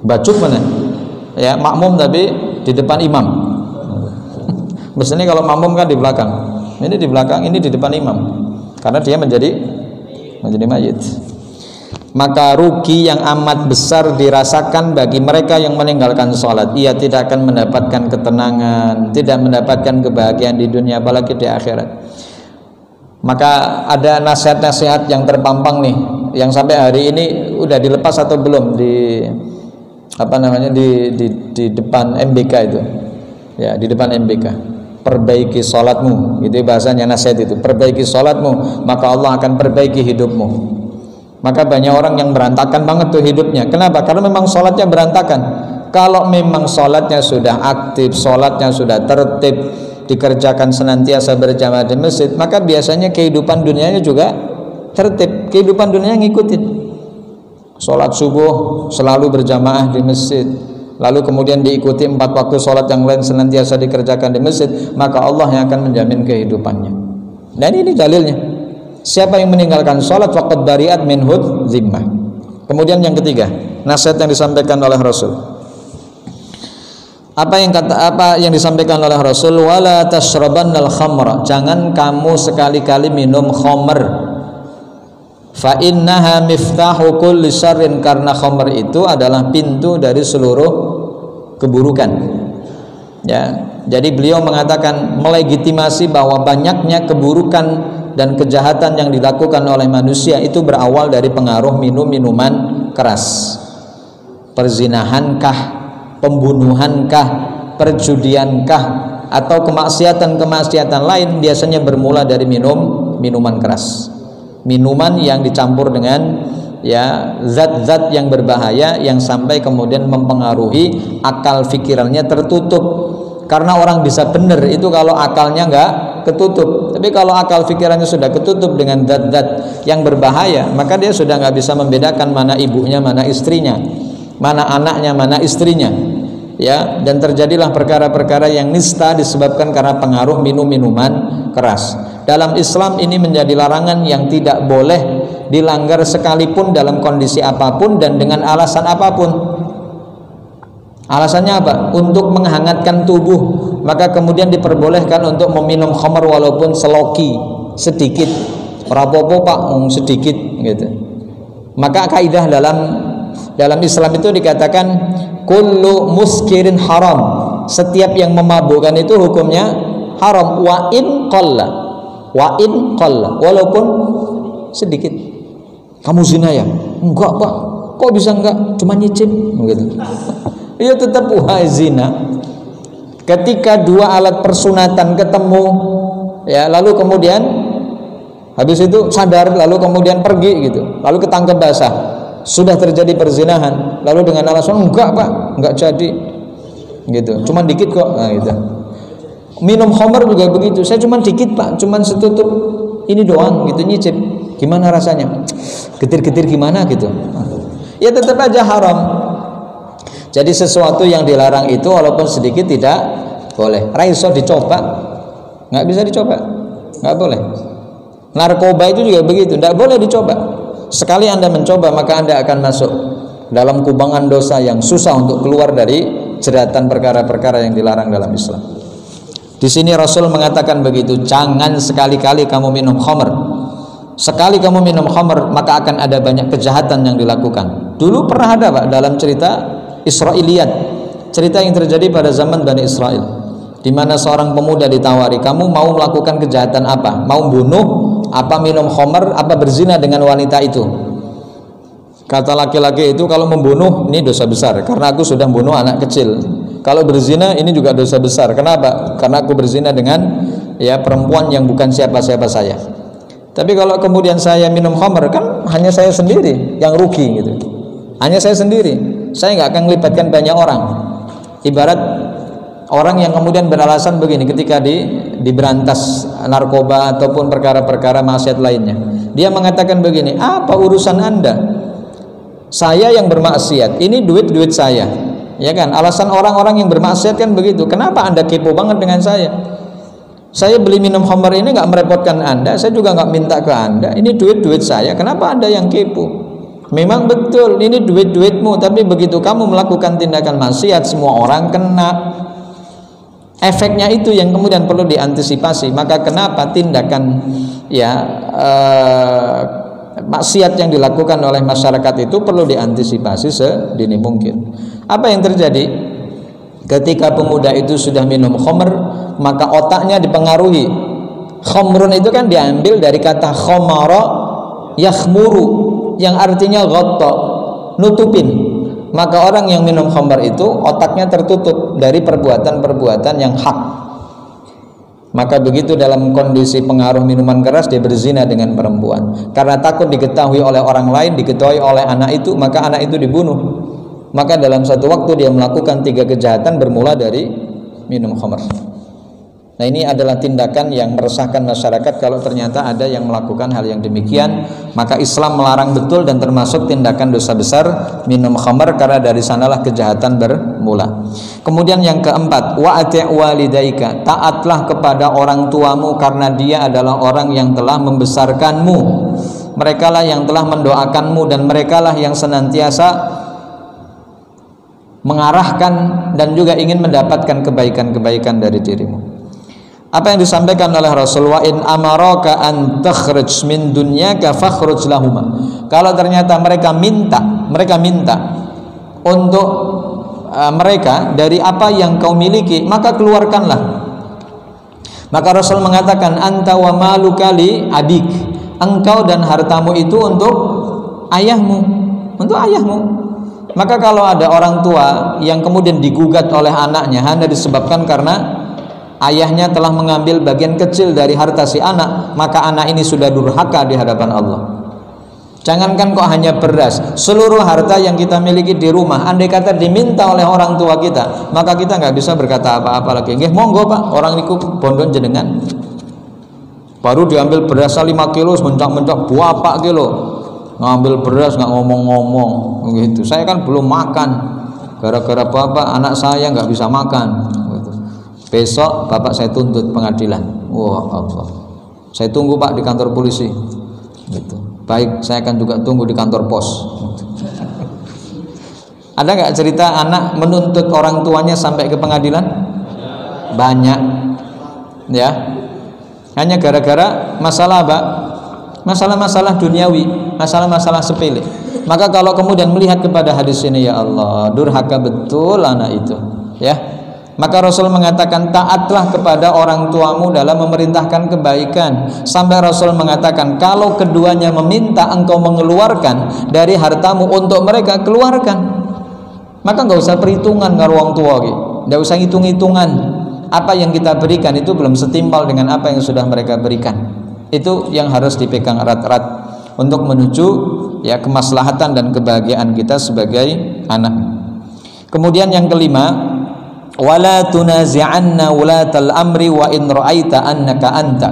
bacuk mana, ya, makmum tapi di depan imam. Biasanya kalau makmum kan di belakang, ini di belakang, ini di depan imam, karena dia menjadi mayit. Maka rugi yang amat besar dirasakan bagi mereka yang meninggalkan sholat. Ia tidak akan mendapatkan ketenangan, tidak mendapatkan kebahagiaan di dunia, apalagi di akhirat. Maka ada nasihat-nasihat yang terpampang nih, yang sampai hari ini udah dilepas atau belum di depan MBK itu, ya, di depan MBK. Perbaiki sholatmu, itu bahasanya nasihat itu. Perbaiki sholatmu, maka Allah akan perbaiki hidupmu. Maka banyak orang yang berantakan banget tuh hidupnya. Kenapa? Karena memang sholatnya berantakan. Kalau memang sholatnya sudah aktif, sholatnya sudah tertib, dikerjakan senantiasa berjamaah di masjid, maka biasanya kehidupan dunianya juga tertib, kehidupan dunianya ngikutin. Sholat subuh selalu berjamaah di masjid, lalu kemudian diikuti 4 waktu sholat yang lain senantiasa dikerjakan di masjid, maka Allah yang akan menjamin kehidupannya. Dan ini dalilnya. Siapa yang meninggalkan sholat faqad bari'at minhud zimmah. Kemudian yang ketiga, nasihat yang disampaikan oleh Rasul. Apa yang disampaikan oleh Rasul? Wala tashrabannal khamra. Jangan kamu sekali-kali minum khamr. Fa innaha miftahu kulli syarrin, karena khamr itu adalah pintu dari seluruh keburukan. Ya, jadi beliau mengatakan melegitimasi bahwa banyaknya keburukan dan kejahatan yang dilakukan oleh manusia itu berawal dari pengaruh minuman keras. Perzinahankah, pembunuhankah, perjudiankah, atau kemaksiatan-kemaksiatan lain biasanya bermula dari minuman keras. Minuman yang dicampur dengan, ya, zat-zat yang berbahaya yang sampai kemudian mempengaruhi akal fikirannya tertutup, Karena orang bisa benar itu kalau akalnya nggak ketutup. Tapi kalau akal pikirannya sudah ketutup dengan zat-zat yang berbahaya, maka dia sudah nggak bisa membedakan mana ibunya, mana istrinya, mana anaknya, mana istrinya. Ya, dan terjadilah perkara-perkara yang nista disebabkan karena pengaruh minum-minuman keras. Dalam Islam ini menjadi larangan yang tidak boleh dilanggar sekalipun dalam kondisi apapun dan dengan alasan apapun. Alasannya apa? Untuk menghangatkan tubuh, maka kemudian diperbolehkan untuk meminum khamar walaupun seloki, sedikit. Rapopo pak, sedikit gitu. Maka kaidah dalam Islam itu dikatakan kullu muskirin haram. Setiap yang memabukkan itu hukumnya haram wa in qalla, walaupun sedikit. Kamu zina ya? Enggak pak. Kok bisa enggak? Cuma nyicip gitu. Ia tetap zina. Ketika dua alat persunatan ketemu, ya, lalu kemudian habis itu sadar, lalu kemudian pergi gitu, lalu ketangkep basah, sudah terjadi perzinahan, lalu dengan alasan enggak pak, enggak jadi, gitu, cuman dikit kok, nah gitu. Minum khamar juga begitu, saya cuman dikit pak, cuman setutup ini doang, gitu, nyicip, gimana rasanya, getir-getir gimana gitu, ya tetap aja haram. Jadi sesuatu yang dilarang itu walaupun sedikit tidak boleh. Raiso dicoba, nggak bisa dicoba, nggak boleh. Narkoba itu juga begitu, nggak boleh dicoba. Sekali Anda mencoba maka Anda akan masuk dalam kubangan dosa yang susah untuk keluar dari jeratan perkara-perkara yang dilarang dalam Islam. Di sini Rasul mengatakan begitu, jangan sekali-kali kamu minum khamr. Sekali kamu minum khamr maka akan ada banyak kejahatan yang dilakukan. Dulu pernah ada pak dalam cerita Israiliyat, cerita yang terjadi pada zaman Bani Israel, di mana seorang pemuda ditawari, kamu mau melakukan kejahatan apa? Mau bunuh, apa minum khamr, apa berzina dengan wanita itu? Kata laki-laki itu, kalau membunuh ini dosa besar, karena aku sudah bunuh anak kecil. Kalau berzina ini juga dosa besar. Kenapa? Karena aku berzina dengan ya perempuan yang bukan siapa-siapa saya. Tapi kalau kemudian saya minum khamr, kan hanya saya sendiri yang rugi gitu. Hanya saya sendiri. Saya nggak akan melibatkan banyak orang. Ibarat orang yang kemudian beralasan begini ketika diberantas narkoba ataupun perkara-perkara maksiat lainnya. Dia mengatakan begini, apa urusan Anda? Saya yang bermaksiat, ini duit saya. Ya kan? Alasan orang-orang yang bermaksiat kan begitu. Kenapa Anda kepo banget dengan saya? Saya beli minum khamr ini nggak merepotkan Anda, saya juga nggak minta ke Anda. Ini duit saya. Kenapa Anda yang kepo? Memang betul ini duit-duitmu, tapi begitu kamu melakukan tindakan maksiat semua orang kena. Efeknya itu yang kemudian perlu diantisipasi. Maka kenapa tindakan maksiat yang dilakukan oleh masyarakat itu perlu diantisipasi sedini mungkin. Apa yang terjadi? Ketika pemuda itu sudah minum khamr, maka otaknya dipengaruhi. Khamrun itu kan diambil dari kata khamara yakhmuru, yang artinya ghatta, nutupin. Maka orang yang minum khamr itu otaknya tertutup dari perbuatan-perbuatan yang hak. Maka begitu dalam kondisi pengaruh minuman keras dia berzina dengan perempuan. Karena takut diketahui oleh orang lain, diketahui oleh anak itu, maka anak itu dibunuh. Maka dalam satu waktu dia melakukan 3 kejahatan bermula dari minum khamr. Nah, ini adalah tindakan yang meresahkan masyarakat kalau ternyata ada yang melakukan hal yang demikian. Maka Islam melarang betul dan termasuk tindakan dosa besar minum khamr, karena dari sanalah kejahatan bermula. Kemudian yang keempat, wa ati' walidaika, taatlah kepada orang tuamu karena dia adalah orang yang telah membesarkanmu. Merekalah yang telah mendoakanmu dan merekalah yang senantiasa mengarahkan dan juga ingin mendapatkan kebaikan-kebaikan dari dirimu. Apa yang disampaikan oleh Rasul, wa in amaraka an takhruj min dunyaka fakhruj lahuma. Kalau ternyata mereka minta untuk mereka dari apa yang kau miliki, maka keluarkanlah. Maka Rasul mengatakan, anta wa maluka li adik, engkau dan hartamu itu untuk ayahmu, Maka kalau ada orang tua yang kemudian digugat oleh anaknya hanya disebabkan karena ayahnya telah mengambil bagian kecil dari harta si anak, maka anak ini sudah durhaka di hadapan Allah. Jangankan kok hanya beras, seluruh harta yang kita miliki di rumah, andai kata diminta oleh orang tua kita, maka kita nggak bisa berkata apa-apa lagi. Nggih, monggo Pak, orang niku bondo jenengan. Baru diambil beras 5 kilo, mencak-mencak buah 4 kilo. Ngambil beras nggak ngomong-ngomong gitu. Saya kan belum makan, gara-gara bapak anak saya nggak bisa makan. Gitu. Besok bapak saya tuntut pengadilan. Wah Allah, saya tunggu Pak di kantor polisi. Gitu. Baik, saya akan juga tunggu di kantor pos. Ada nggak cerita anak menuntut orang tuanya sampai ke pengadilan? Banyak, ya. Hanya gara-gara masalah apa? Masalah-masalah duniawi, masalah-masalah sepele. Maka kalau kemudian melihat kepada hadis ini, ya Allah, durhaka betul anak itu, ya. Maka Rasul mengatakan taatlah kepada orang tuamu dalam memerintahkan kebaikan. Sampai Rasul mengatakan kalau keduanya meminta engkau mengeluarkan dari hartamu untuk mereka, keluarkan. Maka nggak usah perhitungan karo wong tua gitu. Nggak usah hitung-hitungan. Apa yang kita berikan itu belum setimpal dengan apa yang sudah mereka berikan. Itu yang harus dipegang erat-erat untuk menuju ya kemaslahatan dan kebahagiaan kita sebagai anak. Kemudian yang kelima, wala tunazi'anna ulatal amri wa in ra'aita annaka anta.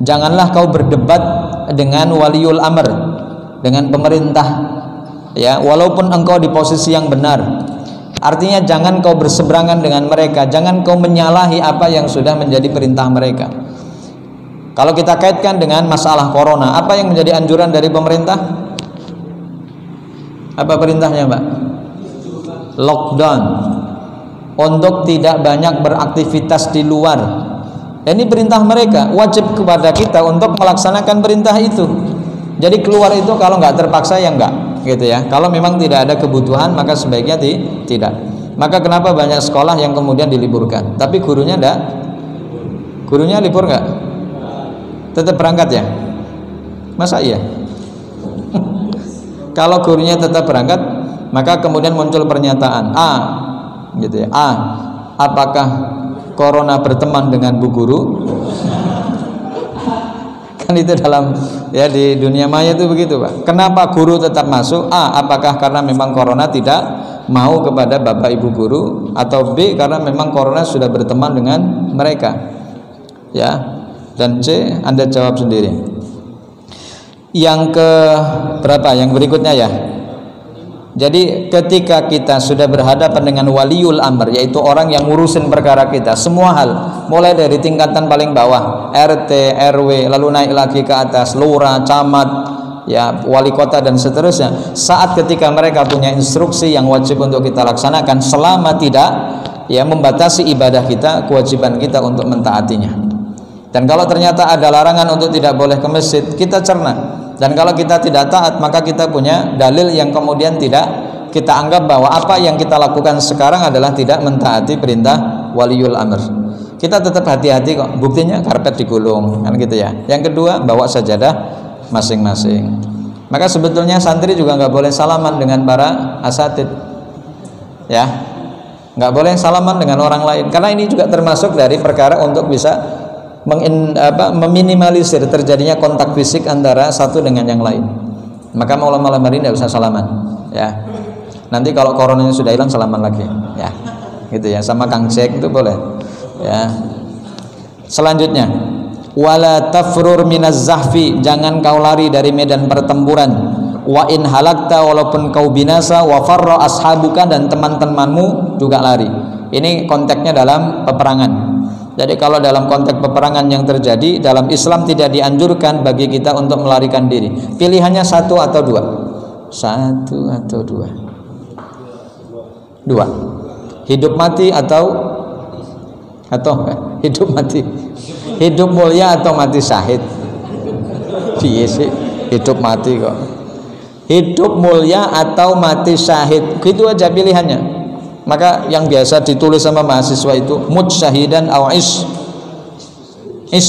Janganlah kau berdebat dengan waliul amr, dengan pemerintah, ya, walaupun engkau di posisi yang benar. Artinya jangan kau berseberangan dengan mereka, jangan kau menyalahi apa yang sudah menjadi perintah mereka. Kalau kita kaitkan dengan masalah corona, apa yang menjadi anjuran dari pemerintah? Apa perintahnya, Mbak? Lockdown, untuk tidak banyak beraktivitas di luar. Ini perintah mereka, wajib kepada kita untuk melaksanakan perintah itu. Jadi keluar itu kalau nggak terpaksa ya nggak, gitu ya. Kalau memang tidak ada kebutuhan maka sebaiknya tidak. Maka kenapa banyak sekolah yang kemudian diliburkan? Tapi gurunya enggak? Gurunya libur nggak? Tetap berangkat ya? Masa iya? Kalau gurunya tetap berangkat, maka kemudian muncul pernyataan gitu ya. Apakah corona berteman dengan bu guru? Kan itu dalam ya di dunia maya itu begitu, Pak. Kenapa guru tetap masuk? Apakah karena memang corona tidak mau kepada bapak ibu guru, atau B karena memang corona sudah berteman dengan mereka? Ya. Dan C Anda jawab sendiri. Yang ke berapa? Yang berikutnya ya. Jadi ketika kita sudah berhadapan dengan waliul amr, yaitu orang yang ngurusin perkara kita, semua hal, mulai dari tingkatan paling bawah, RT, RW, lalu naik lagi ke atas, lurah, camat, ya, wali kota dan seterusnya. Saat ketika mereka punya instruksi yang wajib untuk kita laksanakan, selama tidak ya membatasi ibadah kita, kewajiban kita untuk mentaatinya. Dan kalau ternyata ada larangan untuk tidak boleh ke masjid, kita cerna. Dan kalau kita tidak taat, maka kita punya dalil yang kemudian tidak kita anggap bahwa apa yang kita lakukan sekarang adalah tidak mentaati perintah waliul amr. Kita tetap hati-hati kok. Buktinya karpet digulung, kan gitu ya. Yang kedua, bawa sajadah masing-masing. Maka sebetulnya santri juga nggak boleh salaman dengan para asatid, ya, nggak boleh salaman dengan orang lain, karena ini juga termasuk dari perkara untuk bisa meminimalisir terjadinya kontak fisik antara satu dengan yang lain. Maka malam-malam hari tidak usah salaman, ya. Nanti kalau coronanya sudah hilang salaman lagi, ya, gitu ya. Sama Kang Cek itu boleh, ya. Selanjutnya, wala tafrur minaz zahfi, jangan kau lari dari medan pertempuran. Wa in halakta, walaupun kau binasa, wa farra ashabuka, dan teman-temanmu juga lari. Ini konteksnya dalam peperangan. Jadi kalau dalam konteks peperangan yang terjadi dalam Islam tidak dianjurkan bagi kita untuk melarikan diri. Pilihannya satu atau dua. Satu atau dua. Dua. Hidup mati atau hidup mati. Hidup mulia atau mati syahid. Piye sih hidup mati kok. Hidup mulia atau mati syahid. Itu aja pilihannya. Maka yang biasa ditulis sama mahasiswa itu mut syahidan aw ish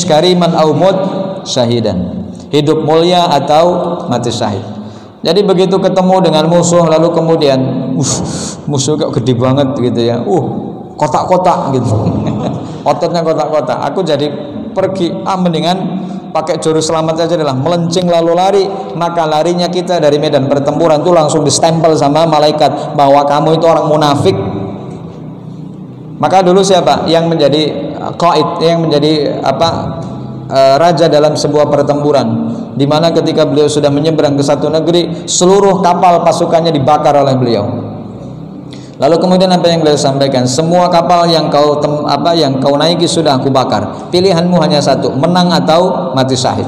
kariman aw mut syahidan, hidup mulia atau mati syahid. Jadi begitu ketemu dengan musuh lalu kemudian musuh kok gede banget gitu ya, kotak-kotak gitu ototnya kotak-kotak, aku jadi pergi mendingan pakai jurus selamat saja adalah melenceng lalu lari, maka larinya kita dari medan pertempuran itu langsung distempel sama malaikat bahwa kamu itu orang munafik. Maka dulu siapa yang menjadi qaid, yang menjadi raja dalam sebuah pertempuran, di mana ketika beliau sudah menyeberang ke satu negeri, seluruh kapal pasukannya dibakar oleh beliau. Lalu kemudian apa yang beliau sampaikan? Semua kapal yang kau naiki sudah aku bakar. Pilihanmu hanya satu, menang atau mati syahid.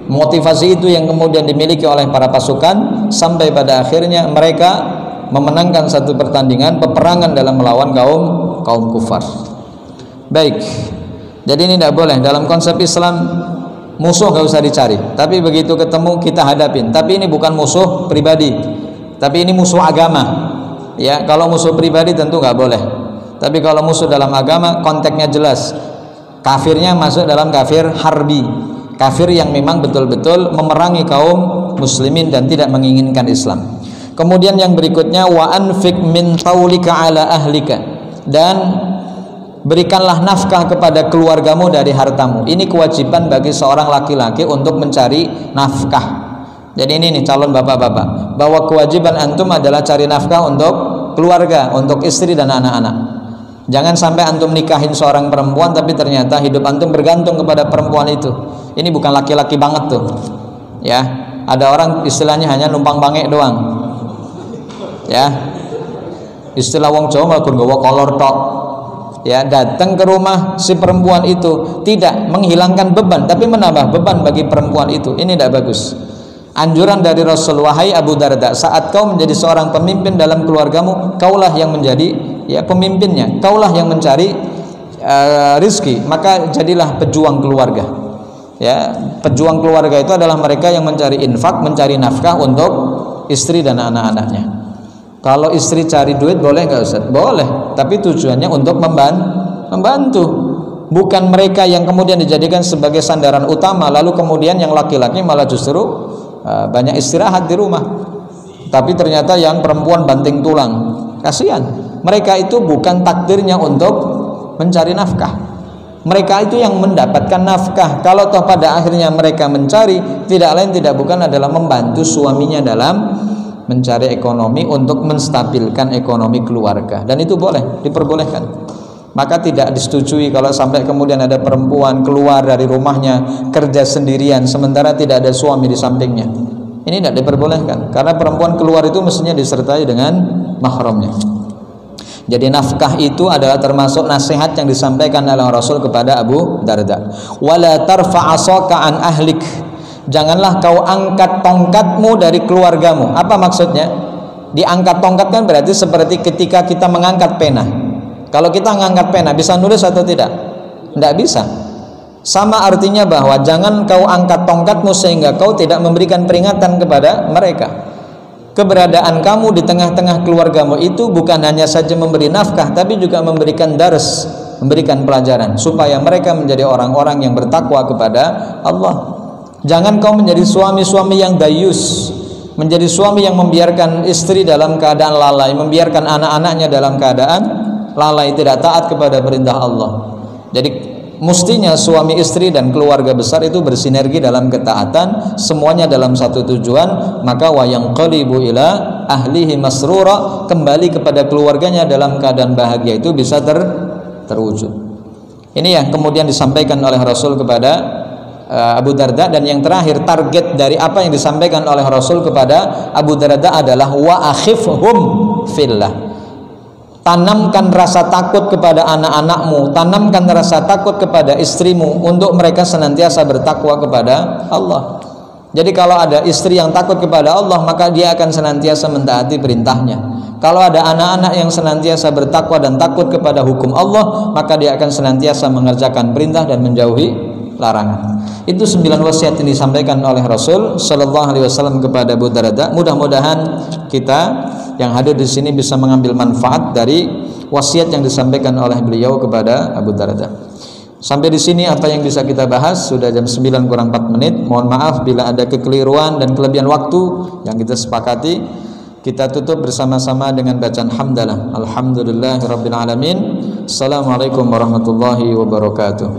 Motivasi itu yang kemudian dimiliki oleh para pasukan sampai pada akhirnya mereka memenangkan satu pertandingan peperangan dalam melawan kaum kufar. Baik. Jadi ini tidak boleh dalam konsep Islam. Musuh gak usah dicari, tapi begitu ketemu kita hadapin. Tapi ini bukan musuh pribadi, tapi ini musuh agama. Ya, kalau musuh pribadi tentu nggak boleh. Tapi kalau musuh dalam agama, konteksnya jelas. Kafirnya masuk dalam kafir harbi, kafir yang memang betul-betul memerangi kaum muslimin dan tidak menginginkan Islam. Kemudian yang berikutnya, wa anfiq min taulika ala ahlika, dan berikanlah nafkah kepada keluargamu dari hartamu. Ini kewajiban bagi seorang laki-laki untuk mencari nafkah. Jadi ini nih calon bapak-bapak, bahwa kewajiban antum adalah cari nafkah untuk keluarga, untuk istri dan anak-anak. Jangan sampai antum nikahin seorang perempuan tapi ternyata hidup antum bergantung kepada perempuan itu. Ini bukan laki-laki banget tuh. Ya, ada orang istilahnya hanya numpang bangek doang. Ya, istilah wong Jawa malah nggawa kolor tok. Ya, datang ke rumah si perempuan itu tidak menghilangkan beban tapi menambah beban bagi perempuan itu. Ini tidak bagus. Anjuran dari Rasul, wahai Abu Darda, saat kau menjadi seorang pemimpin dalam keluargamu, kaulah yang menjadi pemimpinnya, kaulah yang mencari rizki, maka jadilah pejuang keluarga. Ya, pejuang keluarga itu adalah mereka yang mencari infak, mencari nafkah untuk istri dan anak-anaknya. Kalau istri cari duit boleh nggak Ustaz? Boleh, tapi tujuannya untuk membantu. Bukan mereka yang kemudian dijadikan sebagai sandaran utama, lalu kemudian yang laki-laki malah justru banyak istirahat di rumah, tapi ternyata yang perempuan banting tulang. Kasihan, mereka itu bukan takdirnya untuk mencari nafkah. Mereka itu yang mendapatkan nafkah. Kalau toh pada akhirnya mereka mencari, tidak lain tidak bukan adalah membantu suaminya dalam mencari ekonomi untuk menstabilkan ekonomi keluarga, dan itu boleh, diperbolehkan. Maka tidak disetujui kalau sampai kemudian ada perempuan keluar dari rumahnya kerja sendirian sementara tidak ada suami di sampingnya. Ini tidak diperbolehkan, karena perempuan keluar itu mestinya disertai dengan mahramnya. Jadi nafkah itu adalah termasuk nasihat yang disampaikan oleh Rasul kepada Abu Darda. Wala tarfa' asaka an ahlik, janganlah kau angkat tongkatmu dari keluargamu. Apa maksudnya? Diangkat tongkat kan berarti seperti ketika kita mengangkat pena. Kalau kita mengangkat pena, bisa nulis atau tidak? Tidak bisa. Sama artinya bahwa jangan kau angkat tongkatmu sehingga kau tidak memberikan peringatan kepada mereka. Keberadaan kamu di tengah-tengah keluargamu itu bukan hanya saja memberi nafkah, tapi juga memberikan dars, memberikan pelajaran, supaya mereka menjadi orang-orang yang bertakwa kepada Allah. Jangan kau menjadi suami-suami yang dayus, menjadi suami yang membiarkan istri dalam keadaan lalai, membiarkan anak-anaknya dalam keadaan lalai, tidak taat kepada perintah Allah. Jadi mestinya suami istri dan keluarga besar itu bersinergi dalam ketaatan, semuanya dalam satu tujuan. Maka wa yanqalibu ila ahlihi masrura, kembali kepada keluarganya dalam keadaan bahagia, itu bisa terwujud. Ini yang kemudian disampaikan oleh Rasul kepada Abu Darda. Dan yang terakhir, target dari apa yang disampaikan oleh Rasul kepada Abu Darda adalah wa akhifhum fillah. Tanamkan rasa takut kepada anak-anakmu, tanamkan rasa takut kepada istrimu, untuk mereka senantiasa bertakwa kepada Allah. Jadi kalau ada istri yang takut kepada Allah, maka dia akan senantiasa mentaati perintahnya. Kalau ada anak-anak yang senantiasa bertakwa dan takut kepada hukum Allah, maka dia akan senantiasa mengerjakan perintah dan menjauhi larangan. Itu 9 wasiat yang disampaikan oleh Rasul Sallallahu Alaihi Wasallam kepada Abu Darda. Mudah-mudahan kita yang hadir di sini bisa mengambil manfaat dari wasiat yang disampaikan oleh beliau kepada Abu Darda. Sampai di sini apa yang bisa kita bahas. Sudah jam 9 kurang 4 menit. Mohon maaf bila ada kekeliruan dan kelebihan waktu yang kita sepakati. Kita tutup bersama-sama dengan bacaan hamdalah. Alhamdulillahirabbil alamin. Assalamualaikum warahmatullahi wabarakatuh.